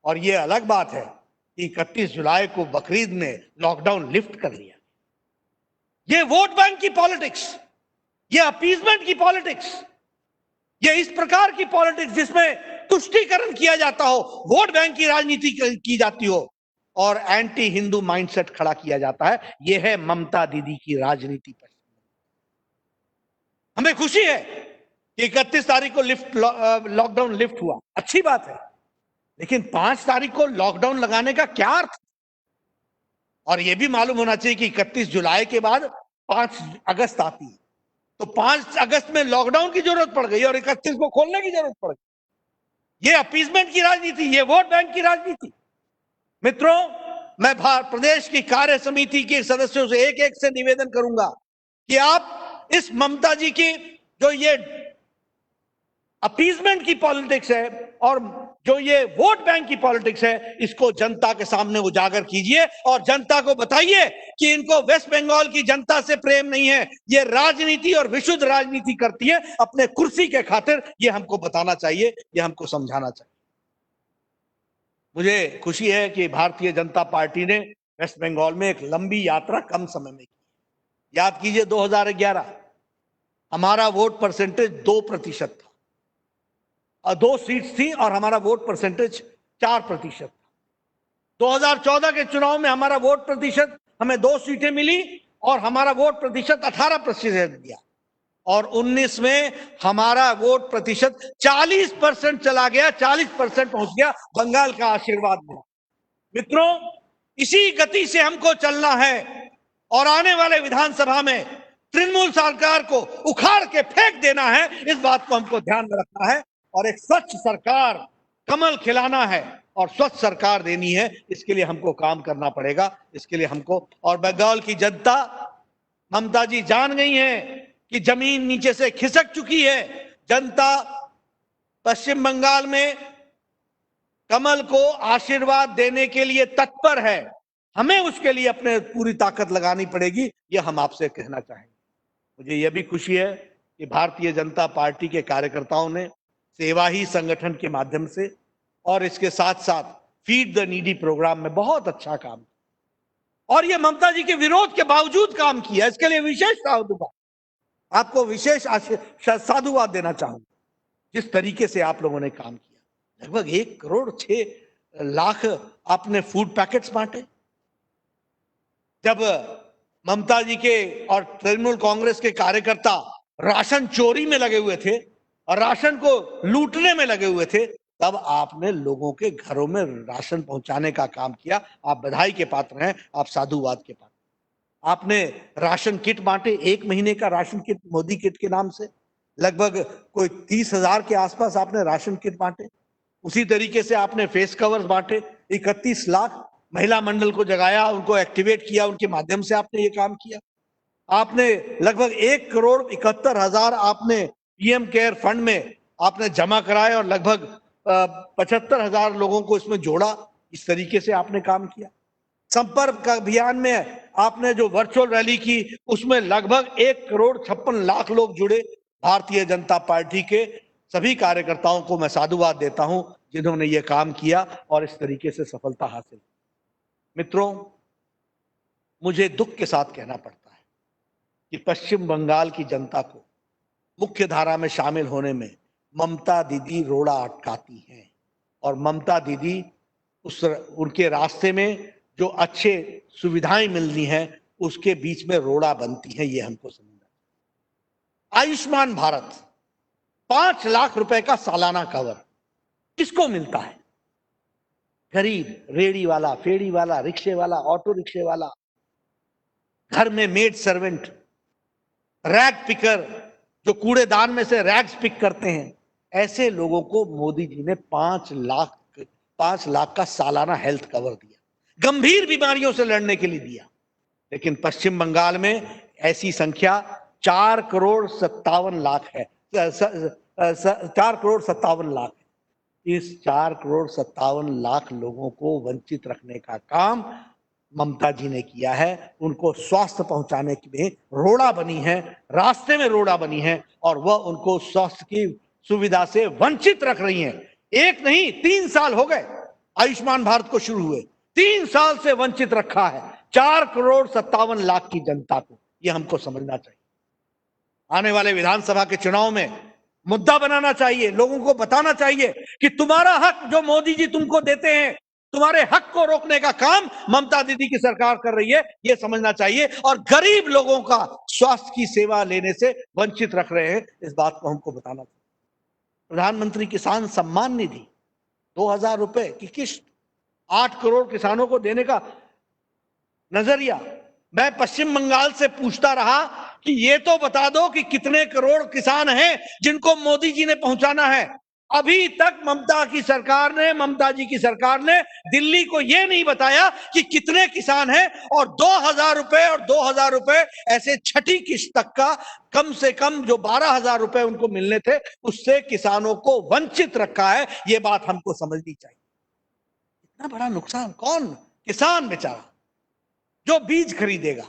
और यह अलग बात है कि 31 जुलाई को बकरीद में लॉकडाउन लिफ्ट कर लिया। ये वोट बैंक की पॉलिटिक्स, ये अपीजमेंट की पॉलिटिक्स, ये इस प्रकार की पॉलिटिक्स जिसमें तुष्टीकरण किया जाता हो, वोट बैंक की राजनीति की जाती हो और एंटी हिंदू माइंडसेट खड़ा किया जाता है, यह है ममता दीदी की राजनीति पर। हमें खुशी है कि 31 तारीख को लॉकडाउन लिफ्ट हुआ, अच्छी बात है, लेकिन 5 तारीख को लॉकडाउन लगाने का क्या अर्थ? और यह भी मालूम होना चाहिए कि 31 जुलाई के बाद 5 अगस्त आती है, तो 5 अगस्त में लॉकडाउन की जरूरत पड़ गई और 31 को खोलने की जरूरत पड़ गई। ये अपीजमेंट की राजनीति, ये वोट बैंक की राजनीति। मित्रों, मैं प्रदेश की कार्य समिति के सदस्यों से एक से निवेदन करूंगा कि आप इस ममता जी की जो ये अपीजमेंट की पॉलिटिक्स है और जो ये वोट बैंक की पॉलिटिक्स है, इसको जनता के सामने उजागर कीजिए और जनता को बताइए कि इनको वेस्ट बंगाल की जनता से प्रेम नहीं है, ये राजनीति और विशुद्ध राजनीति करती है अपने कुर्सी के खातिर। ये हमको बताना चाहिए, ये हमको समझाना चाहिए। मुझे खुशी है कि भारतीय जनता पार्टी ने वेस्ट बंगाल में एक लंबी यात्रा कम समय में की। याद कीजिए 2011 हमारा वोट परसेंटेज 2% था, 2 सीट्स थी और हमारा वोट परसेंटेज 4% था। 2014 के चुनाव में हमारा वोट प्रतिशत, हमें 2 सीटें मिली और हमारा वोट प्रतिशत 18% दिया और 19 में हमारा वोट प्रतिशत 40% चला गया, 40% पहुंच गया। बंगाल का आशीर्वाद मिला। मित्रों, इसी गति से हमको चलना है और आने वाले विधानसभा में तृणमूल सरकार को उखाड़ के फेंक देना है, इस बात को हमको ध्यान में रखना है और एक स्वच्छ सरकार, कमल खिलाना है और स्वच्छ सरकार देनी है। इसके लिए हमको काम करना पड़ेगा, इसके लिए हमको। और बंगाल की जनता, ममता जी जान गई हैं कि जमीन नीचे से खिसक चुकी है। जनता पश्चिम बंगाल में कमल को आशीर्वाद देने के लिए तत्पर है। हमें उसके लिए अपने पूरी ताकत लगानी पड़ेगी, यह हम आपसे कहना चाहेंगे। मुझे यह भी खुशी है कि भारतीय जनता पार्टी के कार्यकर्ताओं ने सेवा ही संगठन के माध्यम से और इसके साथ साथ फीड द नीडी प्रोग्राम में बहुत अच्छा काम किया और यह ममता जी के विरोध के बावजूद काम किया। इसके लिए विशेष साधुवाद, आपको विशेष साधुवाद देना चाहूंगा जिस तरीके से आप लोगों ने काम किया। लगभग 1 करोड़ 6 लाख आपने फूड पैकेट्स बांटे। जब ममता जी के और तृणमूल कांग्रेस के कार्यकर्ता राशन चोरी में लगे हुए थे और राशन को लूटने में लगे हुए थे, तब आपने लोगों के घरों में राशन पहुंचाने का काम किया। आप बधाई के पात्र हैं, आप साधुवाद के पात्र। आपने राशन किट बांटे, 1 महीने का राशन किट मोदी किट के नाम से लगभग कोई 30,000 के आसपास आपने राशन किट बांटे। उसी तरीके से आपने फेस कवर्स बांटे, 31 लाख महिला मंडल को जगाया, उनको एक्टिवेट किया, उनके माध्यम से आपने ये काम किया। आपने लगभग 1 करोड़ 71 हजार आपने पीएम केयर फंड में आपने जमा कराए और लगभग 75 हजार लोगों को इसमें जोड़ा। इस तरीके से आपने काम किया। संपर्क अभियान में आपने जो वर्चुअल रैली की उसमें लगभग 1 करोड़ 56 लाख लोग जुड़े। भारतीय जनता पार्टी के सभी कार्यकर्ताओं को मैं साधुवाद देता हूं जिन्होंने ये काम किया और इस तरीके से सफलता हासिल की। मित्रों, मुझे दुख के साथ कहना पड़ता है कि पश्चिम बंगाल की जनता को मुख्य धारा में शामिल होने में ममता दीदी रोड़ा अटकाती हैं और ममता दीदी उनके रास्ते में जो अच्छे सुविधाएं मिलनी है उसके बीच में रोड़ा बनती है। ये हमको समझना। आयुष्मान भारत 5 लाख रुपए का सालाना कवर किसको मिलता है? गरीब, रेड़ी वाला, फेड़ी वाला, रिक्शे वाला, ऑटो रिक्शे वाला, घर में मेड सर्वेंट, रैग पिकर, जो कूड़ेदान में से रैग्स पिक करते हैं, ऐसे लोगों को मोदी जी ने 5 लाख का सालाना हेल्थ कवर दिया, गंभीर बीमारियों से लड़ने के लिए दिया। लेकिन पश्चिम बंगाल में ऐसी संख्या 4 करोड़ 57 लाख है। 4 करोड़ 57 लाख है। इस 4 करोड़ 57 लाख लोगों को वंचित रखने का काम ममता जी ने किया है। उनको स्वास्थ्य पहुंचाने में रोड़ा बनी है, रास्ते में रोड़ा बनी है और वह उनको स्वास्थ्य की सुविधा से वंचित रख रही हैं। एक नहीं, 3 साल हो गए आयुष्मान भारत को शुरू हुए, 3 साल से वंचित रखा है 4 करोड़ 57 लाख की जनता को। यह हमको समझना चाहिए। आने वाले विधानसभा के चुनाव में मुद्दा बनाना चाहिए, लोगों को बताना चाहिए कि तुम्हारा हक जो मोदी जी तुमको देते हैं, तुम्हारे हक को रोकने का काम ममता दीदी की सरकार कर रही है, यह समझना चाहिए। और गरीब लोगों का स्वास्थ्य की सेवा लेने से वंचित रख रहे हैं, इस बात को हमको बताना चाहिए। प्रधानमंत्री किसान सम्मान निधि 2000 रुपए की किस्त 8 करोड़ किसानों को देने का नजरिया, मैं पश्चिम बंगाल से पूछता रहा कि ये तो बता दो कि कितने करोड़ किसान हैं जिनको मोदी जी ने पहुंचाना है। अभी तक ममता जी की सरकार ने दिल्ली को यह नहीं बताया कि कितने किसान हैं। और 2000 रुपए ऐसे छठी किस्त तक का कम से कम जो 12,000 रुपए उनको मिलने थे, उससे किसानों को वंचित रखा है। यह बात हमको समझनी चाहिए। इतना बड़ा नुकसान कौन? किसान बेचारा, जो बीज खरीदेगा,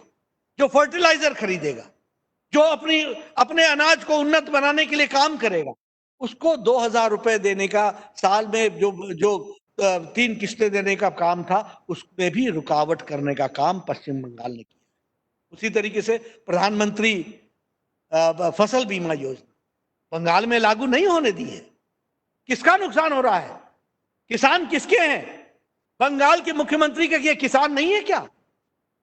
जो फर्टिलाइजर खरीदेगा, जो अपने अनाज को उन्नत बनाने के लिए काम करेगा, उसको 2000 रुपए देने का साल में जो 3 किस्तें देने का काम था, उसमें भी रुकावट करने का काम पश्चिम बंगाल ने किया। उसी तरीके से प्रधानमंत्री फसल बीमा योजना बंगाल में लागू नहीं होने दी है। किसका नुकसान हो रहा है? किसान किसके हैं? बंगाल के मुख्यमंत्री के ये किसान नहीं है क्या?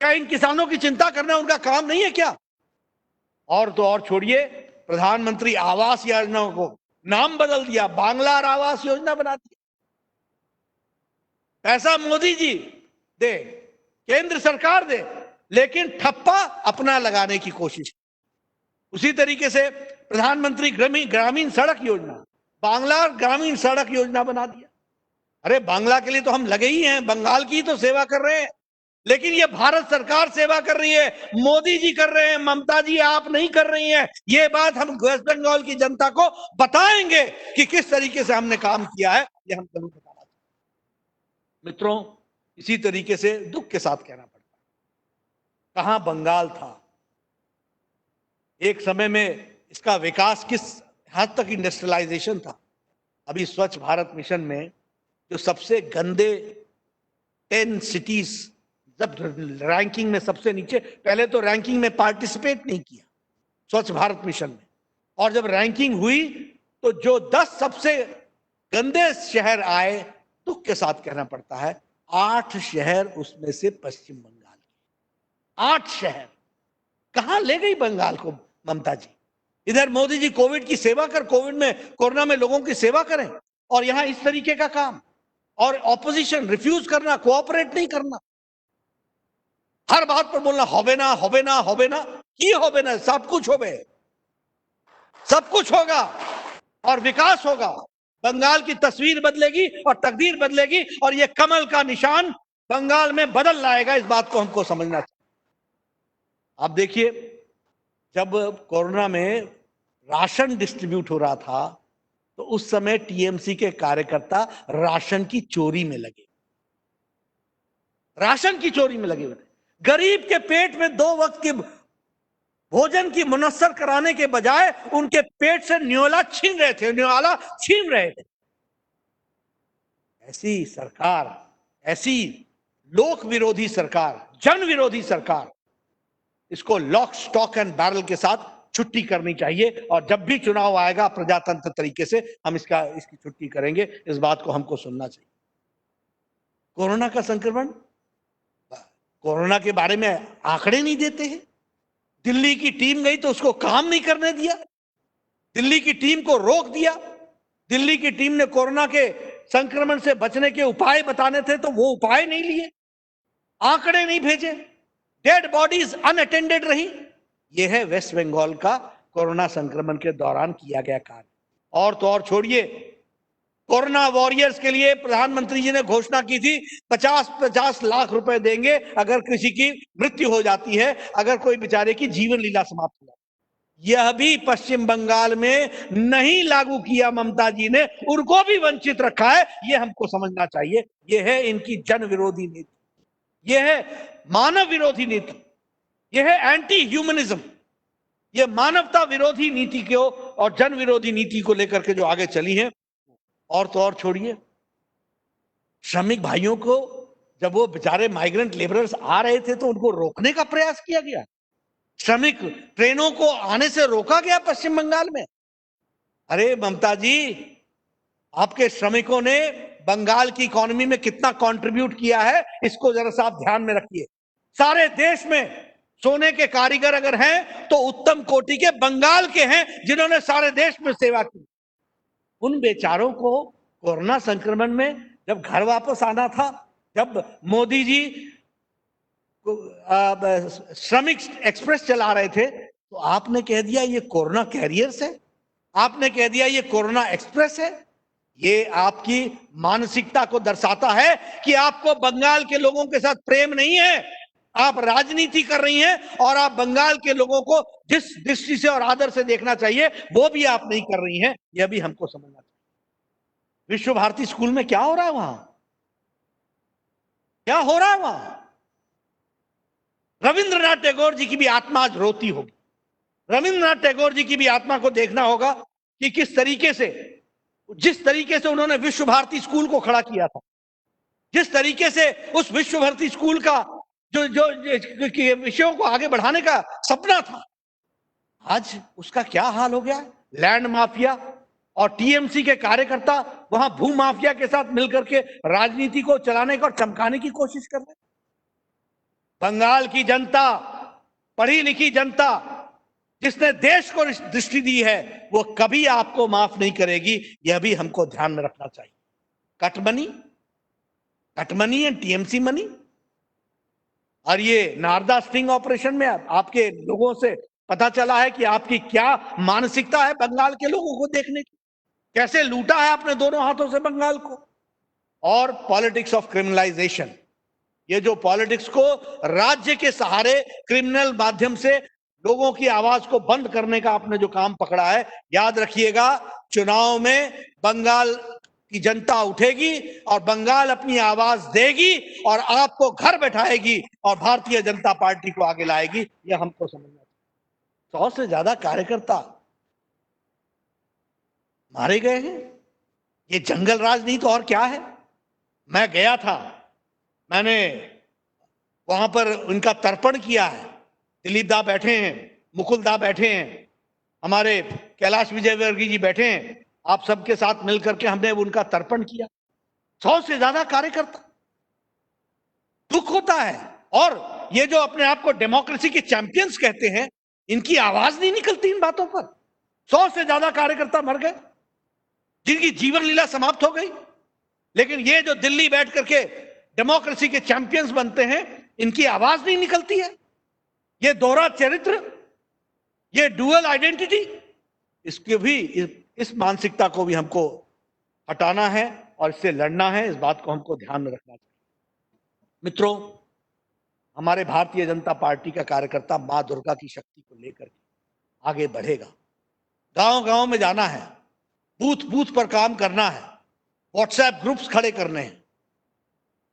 क्या इन किसानों की चिंता करना उनका काम नहीं है क्या? और तो और छोड़िए, प्रधानमंत्री आवास योजना को नाम बदल दिया, बांग्लार आवास योजना बना दिया। पैसा मोदी जी दे, केंद्र सरकार दे, लेकिन ठप्पा अपना लगाने की कोशिश। उसी तरीके से प्रधानमंत्री ग्रामीण सड़क योजना, बांग्लार ग्रामीण सड़क योजना बना दिया। अरे बांग्ला के लिए तो हम लगे ही हैं, बंगाल की तो सेवा कर रहे हैं, लेकिन ये भारत सरकार सेवा कर रही है, मोदी जी कर रहे हैं, ममता जी आप नहीं कर रही हैं। ये बात हम वेस्ट बंगाल की जनता को बताएंगे कि किस तरीके से हमने काम किया है, ये हम जरूर बताना चाहते हैं। मित्रों, इसी तरीके से दुख के साथ कहना पड़ता है, कहां बंगाल था एक समय में, इसका विकास किस हद तक इंडस्ट्रियलाइजेशन था। अभी स्वच्छ भारत मिशन में जो सबसे गंदे 10 सिटीज जब रैंकिंग में सबसे नीचे, पहले तो रैंकिंग में पार्टिसिपेट नहीं किया स्वच्छ भारत मिशन में, और जब रैंकिंग हुई तो जो 10 सबसे गंदे शहर आए, दुख के साथ कहना पड़ता है 8 शहर उसमें से पश्चिम बंगाल के। 8 शहर कहां ले गई बंगाल को ममता जी? इधर मोदी जी कोविड की सेवा कोरोना में लोगों की सेवा करें, और यहां इस तरीके का काम, और ऑपोजिशन रिफ्यूज करना, कोऑपरेट नहीं करना, हर बात पर बोलना होबे ना होबे ना होबे ना। की होबे ना? सब कुछ होबे, सब कुछ होगा और विकास होगा। बंगाल की तस्वीर बदलेगी और तकदीर बदलेगी, और यह कमल का निशान बंगाल में बदल लाएगा। इस बात को हमको समझना चाहिए। आप देखिए, जब कोरोना में राशन डिस्ट्रीब्यूट हो रहा था, तो उस समय टीएमसी के कार्यकर्ता राशन की चोरी में लगे, राशन की चोरी में लगे हुए। गरीब के पेट में 2 वक्त की भोजन की मुनस्सर कराने के बजाय उनके पेट से न्योला छीन रहे थे, न्योला छीन रहे थे। ऐसी सरकार, ऐसी लोक विरोधी सरकार, जन विरोधी सरकार, इसको लॉक स्टॉक एंड बैरल के साथ छुट्टी करनी चाहिए। और जब भी चुनाव आएगा प्रजातंत्र तरीके से हम इसकी छुट्टी करेंगे। इस बात को हमको सुनना चाहिए। कोरोना का संक्रमण, कोरोना के बारे में आंकड़े नहीं देते हैं। दिल्ली की टीम गई तो उसको काम नहीं करने दिया, दिल्ली की टीम को रोक दिया। दिल्ली की टीम ने कोरोना के संक्रमण से बचने के उपाय बताने थे तो वो उपाय नहीं लिए, आंकड़े नहीं भेजे, डेड बॉडीज अनअटेंडेड रही। यह है वेस्ट बंगाल का कोरोना संक्रमण के दौरान किया गया कार्य। और तो और छोड़िए, कोरोना वॉरियर्स के लिए प्रधानमंत्री जी ने घोषणा की थी 50-50 लाख रुपए देंगे अगर किसी की मृत्यु हो जाती है, अगर कोई बेचारे की जीवन लीला समाप्त हो जाती है। यह भी पश्चिम बंगाल में नहीं लागू किया ममता जी ने, उनको भी वंचित रखा है। यह हमको समझना चाहिए। यह है इनकी जन विरोधी नीति, यह है मानव विरोधी नीति, यह है एंटी ह्यूमनिज्म। यह मानवता विरोधी नीति को और जन विरोधी नीति को लेकर के जो आगे चली है। और तो और छोड़िए, श्रमिक भाइयों को जब वो बेचारे माइग्रेंट लेबरर्स आ रहे थे तो उनको रोकने का प्रयास किया गया, श्रमिक ट्रेनों को आने से रोका गया पश्चिम बंगाल में। अरे ममता जी, आपके श्रमिकों ने बंगाल की इकोनॉमी में कितना कंट्रीब्यूट किया है, इसको जरा सा आप ध्यान में रखिए। सारे देश में सोने के कारीगर अगर हैं तो उत्तम कोटि के बंगाल के हैं, जिन्होंने सारे देश में सेवा की। उन बेचारों को कोरोना संक्रमण में जब घर वापस आना था, जब मोदी जी श्रमिक एक्सप्रेस चला रहे थे, तो आपने कह दिया ये कोरोना कैरियर्स है, आपने कह दिया ये कोरोना एक्सप्रेस है। ये आपकी मानसिकता को दर्शाता है कि आपको बंगाल के लोगों के साथ प्रेम नहीं है, आप राजनीति कर रही हैं। और आप बंगाल के लोगों को जिस दृष्टि से और आदर से देखना चाहिए वो भी आप नहीं कर रही हैं। यह भी हमको समझना चाहिए। विश्व भारती स्कूल में क्या हो रहा है, वहां क्या हो रहा है? वहां रविंद्रनाथ टैगोर जी की भी आत्मा आज रोती होगी। रविंद्रनाथ टैगोर जी की भी आत्मा को देखना होगा कि किस तरीके से, जिस तरीके से उन्होंने विश्व भारती स्कूल को खड़ा किया था, जिस तरीके से उस विश्व भारती स्कूल का जो विषयों को आगे बढ़ाने का सपना था, आज उसका क्या हाल हो गया। लैंड माफिया और टीएमसी के कार्यकर्ता वहां भू माफिया के साथ मिलकर के राजनीति को चलाने का और चमकाने की कोशिश कर रहे हैं। बंगाल की जनता, पढ़ी लिखी जनता, जिसने देश को दृष्टि दी है, वो कभी आपको माफ नहीं करेगी। यह भी हमको ध्यान में रखना चाहिए। Cut money and TMC money. और ये नारदा स्टिंग ऑपरेशन में आपके लोगों से पता चला है कि आपकी क्या मानसिकता है बंगाल के लोगों को देखने की, कैसे लूटा है आपने दोनों हाथों से बंगाल को। और पॉलिटिक्स ऑफ क्रिमिनलाइजेशन, ये जो पॉलिटिक्स को राज्य के सहारे क्रिमिनल माध्यम से लोगों की आवाज को बंद करने का आपने जो काम पकड़ा है, याद रखिएगा चुनाव में बंगाल की जनता उठेगी और बंगाल अपनी आवाज देगी और आपको घर बैठाएगी और भारतीय जनता पार्टी को आगे लाएगी। यह हमको समझना चाहिए। 100 से ज्यादा कार्यकर्ता मारे गए हैं। ये जंगल राज नहीं तो और क्या है। मैं गया था, मैंने वहां पर उनका तर्पण किया है। दिलीप दा बैठे हैं, मुकुल दा बैठे हैं, हमारे कैलाश विजयवर्गीय जी बैठे हैं, आप सबके साथ मिलकर के हमने उनका तर्पण किया। 100 से ज्यादा कार्यकर्ता। दुख होता है। और ये जो अपने आप को डेमोक्रेसी के चैंपियंस कहते हैं, इनकी आवाज नहीं निकलती इन बातों पर। 100 से ज्यादा कार्यकर्ता मर गए, जिनकी जीवन लीला समाप्त हो गई। लेकिन ये जो दिल्ली बैठ करके डेमोक्रेसी के चैंपियंस बनते हैं, इनकी आवाज नहीं निकलती है। ये दोहरा चरित्र, ये डुअल आइडेंटिटी, इसके भी इस मानसिकता को भी हमको हटाना है और इससे लड़ना है। इस बात को हमको ध्यान में रखना चाहिए। मित्रों, हमारे भारतीय जनता पार्टी का कार्यकर्ता मां दुर्गा की शक्ति को लेकर आगे बढ़ेगा। गांव गांव में जाना है, बूथ बूथ पर काम करना है, व्हाट्सएप ग्रुप्स खड़े करने हैं।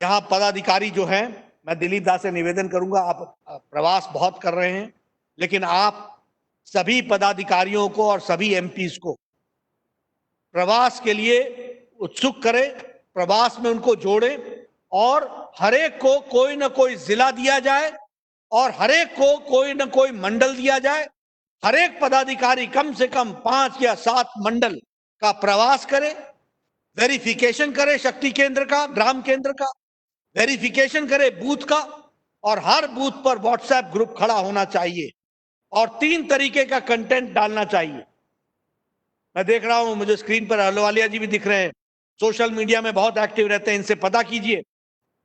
यहाँ पदाधिकारी जो हैं, मैं दिलीप दा से निवेदन करूंगा, आप प्रवास बहुत कर रहे हैं, लेकिन आप सभी पदाधिकारियों को और सभी एमपीज को प्रवास के लिए उत्सुक करें, प्रवास में उनको जोड़ें और हरेक को कोई ना कोई जिला दिया जाए और हरेक को कोई ना कोई मंडल दिया जाए। हरेक पदाधिकारी कम से कम 5 या 7 मंडल का प्रवास करे, वेरिफिकेशन करे शक्ति केंद्र का, ग्राम केंद्र का, वेरिफिकेशन करे बूथ का, और हर बूथ पर व्हाट्सएप ग्रुप खड़ा होना चाहिए और 3 तरीके का कंटेंट डालना चाहिए। मैं देख रहा हूं, मुझे स्क्रीन पर अहलुवालिया जी भी दिख रहे हैं, सोशल मीडिया में बहुत एक्टिव रहते हैं, इनसे पता कीजिए।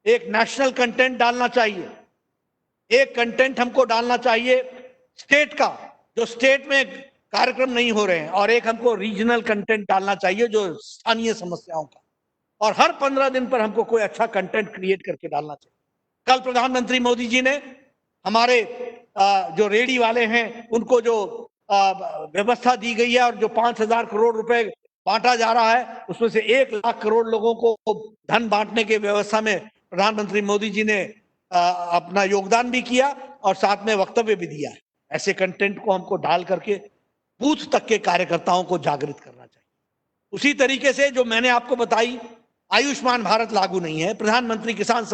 एक नेशनल कंटेंट डालना चाहिए, एक कंटेंट हमको डालना चाहिए स्टेट का, जो स्टेट में कार्यक्रम नहीं हो रहे हैं, और एक हमको रीजनल कंटेंट डालना चाहिए जो स्थानीय समस्याओं का, और हर 15 दिन पर हमको कोई अच्छा कंटेंट क्रिएट करके डालना चाहिए। कल प्रधानमंत्री मोदी जी ने हमारे जो रेडी वाले हैं उनको जो व्यवस्था दी गई है और जो 5,000 करोड़ रुपए बांटा जा रहा है, उसमें से 1 लाख करोड़ लोगों को धन बांटने के व्यवस्था में प्रधानमंत्री मोदी जी ने अपना योगदान भी किया और साथ में वक्तव्य भी दिया है। ऐसे कंटेंट को हमको डाल करके बूथ तक के कार्यकर्ताओं को जागृत करना चाहिए। उसी तरीके से जो मैंने आपको बताई, आयुष्मान भारत लागू नहीं है, प्रधानमंत्री किसान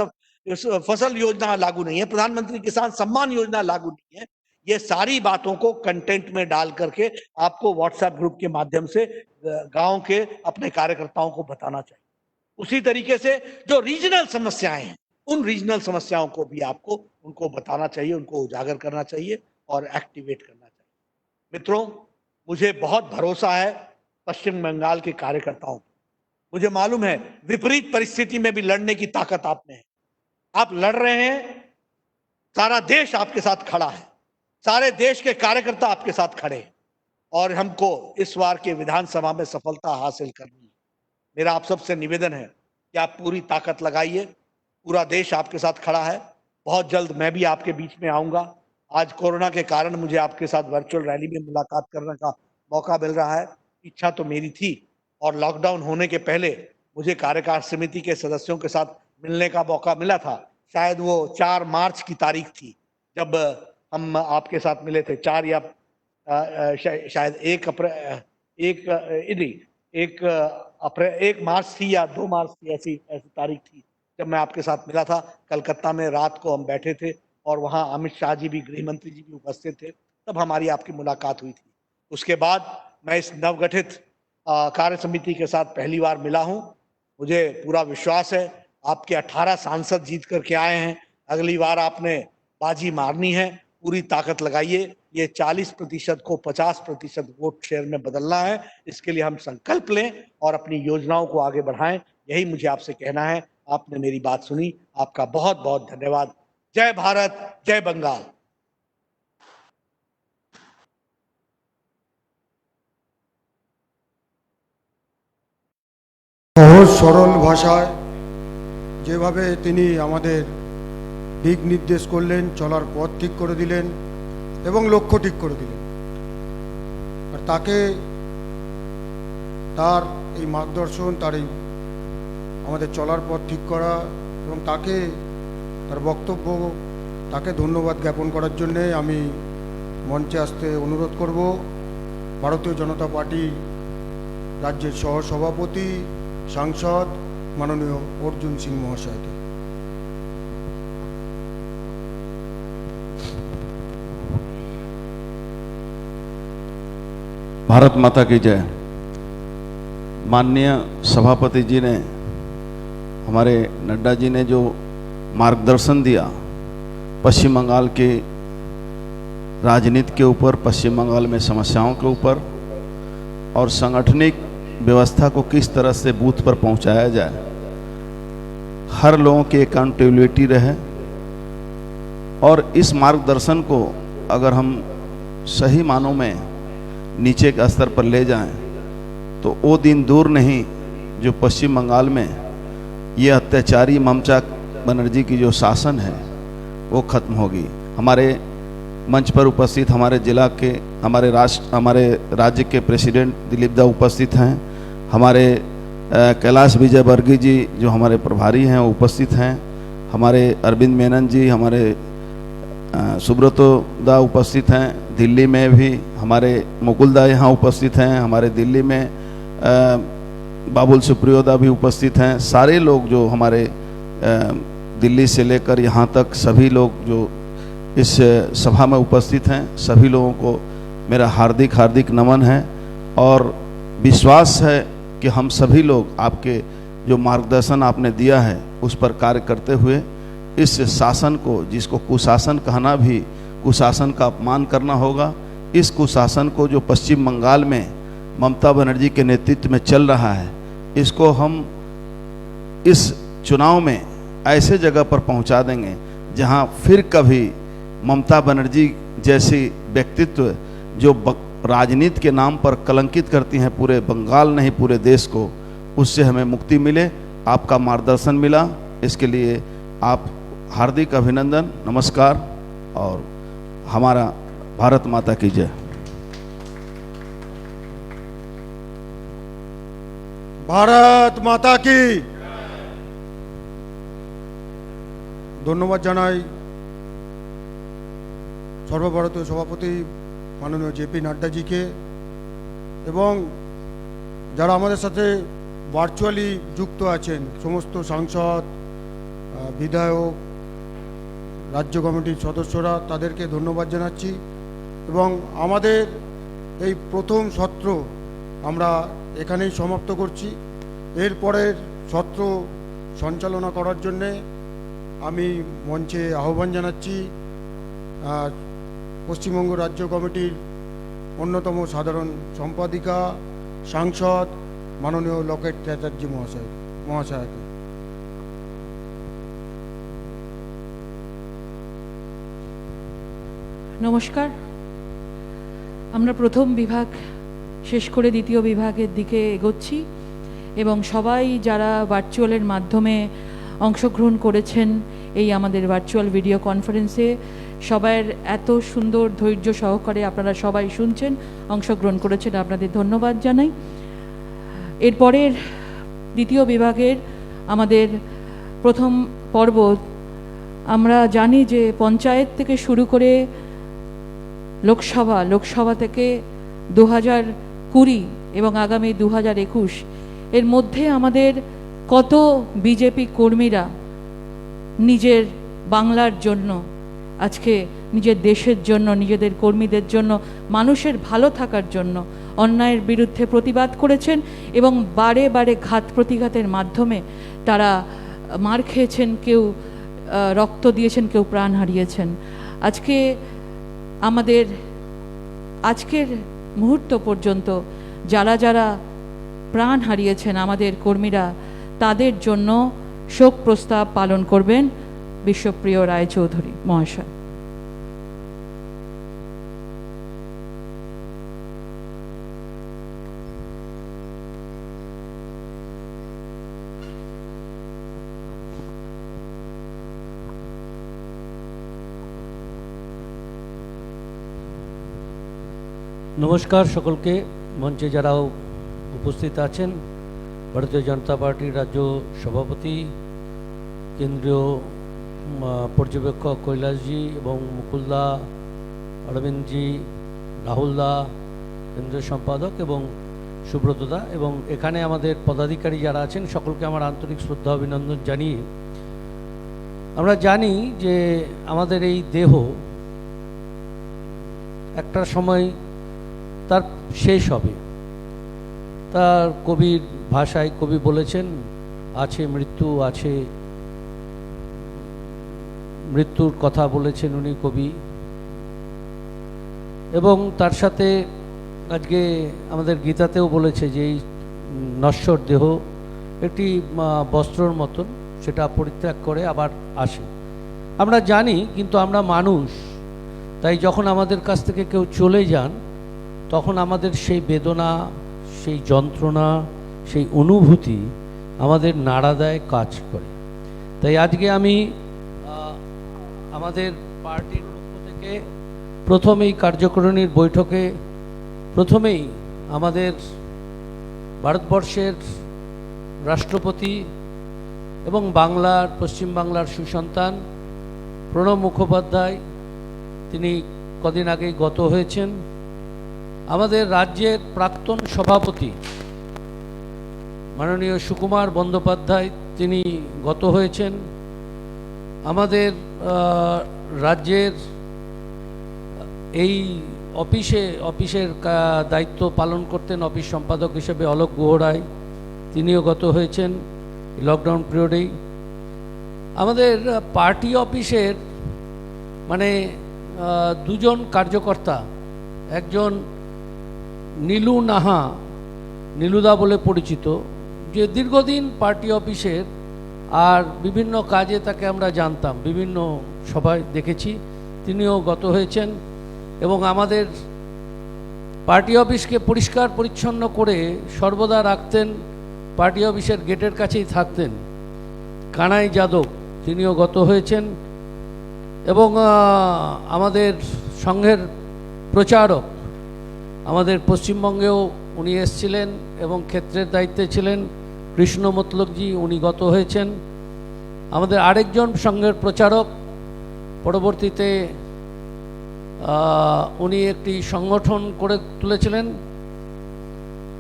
फसल योजना लागू नहीं है, प्रधानमंत्री किसान सम्मान योजना लागू नहीं है, ये सारी बातों को कंटेंट में डाल करके आपको व्हाट्सएप ग्रुप के माध्यम से गांव के अपने कार्यकर्ताओं को बताना चाहिए। उसी तरीके से जो रीजनल समस्याएं हैं, उन रीजनल समस्याओं को भी आपको उनको बताना चाहिए, उनको उजागर करना चाहिए और एक्टिवेट करना चाहिए। मित्रों, मुझे बहुत भरोसा है पश्चिम बंगाल के कार्यकर्ताओं पर। मुझे मालूम है विपरीत परिस्थिति में भी लड़ने की ताकत आप में है। आप लड़ रहे हैं, सारा देश आपके साथ खड़ा है, सारे देश के कार्यकर्ता आपके साथ खड़े हैं, और हमको इस बार के विधानसभा में सफलता हासिल करनी है। मेरा आप सबसे निवेदन है कि आप पूरी ताकत लगाइए, पूरा देश आपके साथ खड़ा है। बहुत जल्द मैं भी आपके बीच में आऊंगा। आज कोरोना के कारण मुझे आपके साथ वर्चुअल रैली में मुलाकात करने का मौका मिल रहा है। इच्छा तो मेरी थी, और लॉकडाउन होने के पहले मुझे कार्यकारिणी समिति के सदस्यों के साथ मिलने का मौका मिला था। शायद वो 4 मार्च की तारीख थी जब हम आपके साथ मिले थे। 4 या शायद 1 मार्च थी या 2 मार्च थी, ऐसी तारीख थी जब मैं आपके साथ मिला था। कलकत्ता में रात को हम बैठे थे और वहाँ अमित शाह जी भी, गृह मंत्री जी भी उपस्थित थे, तब हमारी आपकी मुलाकात हुई थी। उसके बाद मैं इस नवगठित कार्य समिति के साथ पहली बार मिला हूँ। मुझे पूरा विश्वास है आपके 18 सांसद जीत करके आए हैं, अगली बार आपने बाजी मारनी है। पूरी ताकत लगाइए, ये 40% को 50% वोट शेयर में बदलना है। इसके लिए हम संकल्प लें और अपनी योजनाओं को आगे बढ़ाएं। यही मुझे आपसे कहना है। आपने मेरी बात सुनी, आपका बहुत बहुत धन्यवाद। जय भारत, जय बंगाल। সহজ সরল ভাষায় যেভাবে তিনি আমাদের দিক নির্দেশ করলেন, চলার পথ ঠিক করে দিলেন এবং লক্ষ্য ঠিক করে দিলেন, আর তাকে তার এই মার্গদর্শন, তার এই আমাদের চলার পথ ঠিক করা এবং তাকে তার বক্তব্য, তাকে ধন্যবাদ জ্ঞাপন করার জন্যে আমি মঞ্চে আসতে অনুরোধ করব ভারতীয় জনতা পার্টি রাজ্যের সহসভাপতি সাংসদ মাননীয় অর্জুন সিং মহাশয়কে। भारत माता की जय। माननीय सभापति जी ने, हमारे नड्डा जी ने जो मार्गदर्शन दिया पश्चिम बंगाल के राजनीति के ऊपर, पश्चिम बंगाल में समस्याओं के ऊपर, और सांगठनिक व्यवस्था को किस तरह से बूथ पर पहुंचाया जाए, हर लोगों की अकाउंटेबिलिटी रहे, और इस मार्गदर्शन को अगर हम सही मानों में नीचे के स्तर पर ले जाएं तो वो दिन दूर नहीं जो पश्चिम बंगाल में ये अत्याचारी ममता बनर्जी की जो शासन है वो खत्म होगी। हमारे मंच पर उपस्थित हमारे जिला के, हमारे राज्य के प्रेसिडेंट दिलीप दा उपस्थित हैं, हमारे कैलाश विजयवर्गीय जी जो हमारे प्रभारी हैं उपस्थित हैं, हमारे अरविंद मेनन जी, हमारे सुब्रतो दा उपस्थित हैं, दिल्ली में भी हमारे मुकुल दा यहाँ उपस्थित हैं, हमारे दिल्ली में बाबुल सुप्रियो दा भी उपस्थित हैं। सारे लोग जो हमारे दिल्ली से लेकर यहाँ तक सभी लोग जो इस सभा में उपस्थित हैं, सभी लोगों को मेरा हार्दिक हार्दिक नमन है और विश्वास है कि हम सभी लोग आपके जो मार्गदर्शन आपने दिया है उस पर कार्य करते हुए इस शासन को, जिसको कुशासन कहना भी कुशासन का अपमान करना होगा, इस कुशासन को जो पश्चिम बंगाल में ममता बनर्जी के नेतृत्व में चल रहा है, इसको हम इस चुनाव में ऐसे जगह पर पहुंचा देंगे जहां फिर कभी ममता बनर्जी जैसी व्यक्तित्व जो राजनीति के नाम पर कलंकित करती हैं पूरे बंगाल नहीं पूरे देश को, उससे हमें मुक्ति मिले। आपका मार्गदर्शन मिला, इसके लिए आप हार्दिक अभिनंदन, नमस्कार और हमारा भारत माता की जय। भारत माता की ধন্যবাদ জানাই সর্বভারতীয় সভাপতি মাননীয় জেপি নাড্ডাজিকে এবং যারা আমাদের সাথে ভার্চুয়ালি যুক্ত আছেন সমস্ত সাংসদ, বিধায়ক, রাজ্য কমিটির সদস্যরা, তাদেরকে ধন্যবাদ জানাচ্ছি এবং আমাদের এই প্রথম সত্র আমরা এখানেই সমাপ্ত করছি। এরপরের সত্র সঞ্চালনা করার জন্যে আমি মঞ্চে আহ্বান জানাচ্ছি পশ্চিমবঙ্গ রাজ্য কমিটির অন্যতম সাধারণ সম্পাদিকা সাংসদ মাননীয় লকেট চ্যাটার্জি মহাশয়কে। নমস্কার। আমরা প্রথম বিভাগ শেষ করে দ্বিতীয় বিভাগের দিকে এগোচ্ছি এবং সবাই যারা ভার্চুয়ালের মাধ্যমে অংশগ্রহণ করেছেন এই আমাদের ভার্চুয়াল ভিডিও কনফারেন্সে, সবাইয়ের এত সুন্দর ধৈর্য সহকারে আপনারা সবাই শুনছেন, অংশগ্রহণ করেছেন, আপনাদের ধন্যবাদ জানাই। এরপরের দ্বিতীয় বিভাগের আমাদের প্রথম পর্ব, আমরা জানি যে পঞ্চায়েত থেকে শুরু করে লোকসভা থেকে 2020 এবং আগামী 2021 এর মধ্যে আমাদের কত বিজেপি কর্মীরা নিজের বাংলার জন্য, আজকে নিজের দেশের জন্য, নিজেদের কর্মীদের জন্য, মানুষের ভালো থাকার জন্য অন্যায়ের বিরুদ্ধে প্রতিবাদ করেছেন এবং বারে বারে ঘাত প্রতিঘাতের মাধ্যমে তারা মার খেয়েছেন, কেউ রক্ত দিয়েছেন, কেউ প্রাণ হারিয়েছেন। আজকে আমাদের আজকের মুহূর্ত পর্যন্ত যারা যারা প্রাণ হারিয়েছেন আমাদের কর্মীরা, তাদের জন্য শোক প্রস্তাব পালন করবেন বিশ্বপ্রিয় রায়চৌধুরী মহাশয়। নমস্কার সকলকে, মঞ্চে যারাও উপস্থিত আছেন, ভারতীয় জনতা পার্টির রাজ্য সভাপতি, কেন্দ্রীয় পর্যবেক্ষক কৈলাসজি এবং মুকুলদা, অরবিন্দজি, রাহুলদা, কেন্দ্রীয় সম্পাদক এবং সুব্রতদা এবং এখানে আমাদের পদাধিকারী যারা আছেন সকলকে আমার আন্তরিক শ্রদ্ধা অভিনন্দন জানিয়ে, আমরা জানি যে আমাদের এই দেহ একটা সময় তার শেষ হবে। তার কবির ভাষায় কবি বলেছেন, আছে মৃত্যু, আছে মৃত্যুর কথা বলেছেন উনি কবি। এবং তার সাথে আজকে আমাদের গীতাতেও বলেছে যে এই নশ্বর দেহ একটি বস্ত্রর মতন, সেটা পরিত্যাগ করে আবার আসে। আমরা জানি, কিন্তু আমরা মানুষ, তাই যখন আমাদের কাছ থেকে কেউ চলে যান তখন আমাদের সেই বেদনা, সেই যন্ত্রণা, সেই অনুভূতি আমাদের নাড়া দেয়, কাজ করে। তাই আজকে আমি আমাদের পার্টির পক্ষ থেকে প্রথমেই কার্যকারিণীর বৈঠকে প্রথমেই আমাদের ভারতবর্ষের রাষ্ট্রপতি এবং পশ্চিম বাংলার সুসন্তান প্রণব মুখোপাধ্যায় তিনি কদিন আগেই গত হয়েছেন। আমাদের রাজ্যের প্রাক্তন সভাপতি মাননীয় সুকুমার বন্দ্যোপাধ্যায় তিনি গত হয়েছেন। আমাদের রাজ্যের এই অফিসের দায়িত্ব পালন করতেন অফিস সম্পাদক হিসেবে অলোক গুহ রায়, তিনিও গত হয়েছেন লকডাউন পিরিয়ডেই। আমাদের পার্টি অফিসের মানে দুজন কার্যকর্তা, একজন নীলু নাহা, নীলুদা বলে পরিচিত, যে দীর্ঘদিন পার্টি অফিসের আর বিভিন্ন কাজে তাকে আমরা জানতাম, বিভিন্ন সভায় দেখেছি, তিনিও গত হয়েছেন। এবং আমাদের পার্টি অফিসকে পরিষ্কার পরিচ্ছন্ন করে সর্বদা রাখতেন, পার্টি অফিসের গেটের কাছেই থাকতেন, কানাই যাদব, তিনিও গত হয়েছেন। এবং আমাদের সংঘের প্রচারক, আমাদের পশ্চিমবঙ্গেও উনি এসেছিলেন এবং ক্ষেত্রের দায়িত্বে ছিলেন, কৃষ্ণ মতলবজি, উনি গত হয়েছেন। আমাদের আরেকজন সংঘের প্রচারক, পরবর্তীতে উনি একটি সংগঠন করে তুলেছিলেন,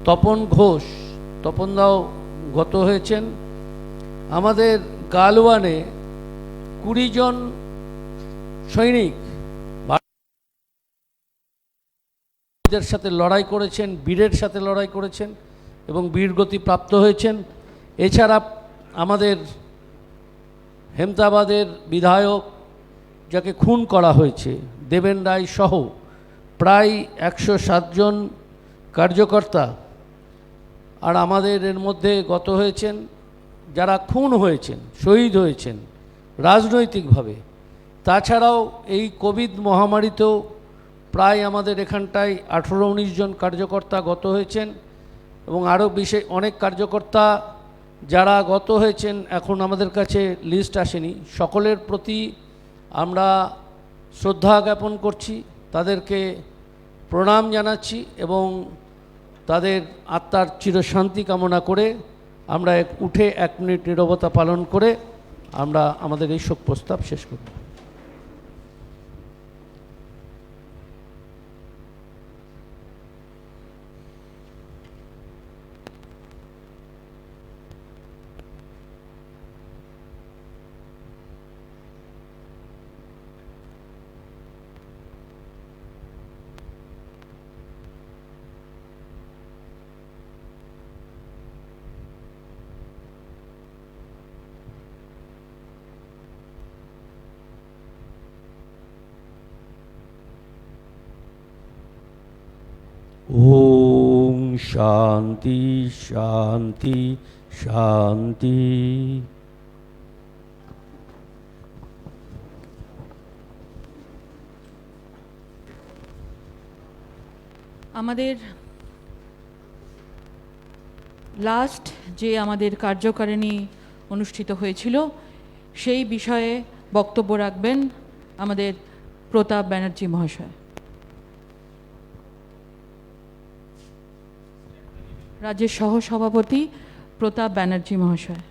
তপন ঘোষ, তপনদাও গত হয়েছেন। আমাদের গালওয়ানে 20 জন সৈনিক ভারতের সাথে লড়াই করেছেন, বীরের সাথে লড়াই করেছেন এবং বীরগতি প্রাপ্ত হয়েছেন। এছাড়া আমাদের হেমতাবাদের বিধায়ক যাকে খুন করা হয়েছে, দেবেন রায় সহ প্রায় 107 জন কার্যকর্তা, আর আমাদের এর মধ্যে গত হয়েছেন যারা খুন হয়েছেন, শহীদ হয়েছেন রাজনৈতিকভাবে। তাছাড়াও এই কোভিড মহামারীতেও প্রায় আমাদের এখানটায় 18-19 জন কার্যকর্তা গত হয়েছেন এবং আরও অনেক কার্যকর্তা যারা গত হয়েছেন এখন আমাদের কাছে লিস্ট আসেনি। সকলের প্রতি আমরা শ্রদ্ধা জ্ঞাপন করছি, তাদেরকে প্রণাম জানাচ্ছি এবং তাদের আত্মার চিরশান্তি কামনা করে আমরা উঠে 1 মিনিট নীরবতা পালন করে আমরা আমাদের এই শোক প্রস্তাব শেষ করব। ओम शांति शांति शांति। আমাদের লাস্ট যে আমাদের কার্যকারিণী অনুষ্ঠিত হয়েছিল সেই বিষয়ে বক্তব্য রাখবেন আমাদের প্রতাপ ব্যানার্জি মহাশয়। রাজ্যের সহসভাপতি প্রতাপ ব্যানার্জি মহাশয়।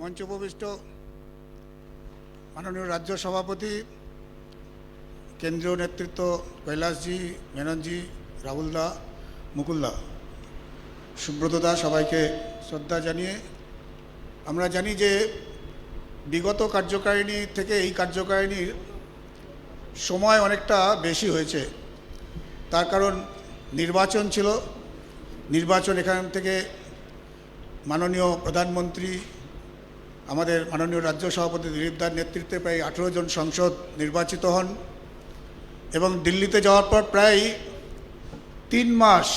মঞ্চ উপবিষ্ট মাননীয় রাজ্য সভাপতি, কেন্দ্রীয় নেতৃত্ব কৈলাসজি, মেননজি, রাহুলদা, মুকুলদা, সুব্রতদা, সবাইকে শ্রদ্ধা জানিয়ে আমরা জানি যে বিগত কার্যকারিণী থেকে এই কার্যকারিণীর সময় অনেকটা বেশি হয়েছে। তার কারণ নির্বাচন ছিল। নির্বাচন এখান থেকে মাননীয় প্রধানমন্ত্রী, আমাদের মাননীয় রাজ্য সভাপতি দিলীপদার নেতৃত্বে প্রায় 18 জন সংসদ নির্বাচিত হন এবং দিল্লিতে যাওয়ার পর প্রায় 3 মাস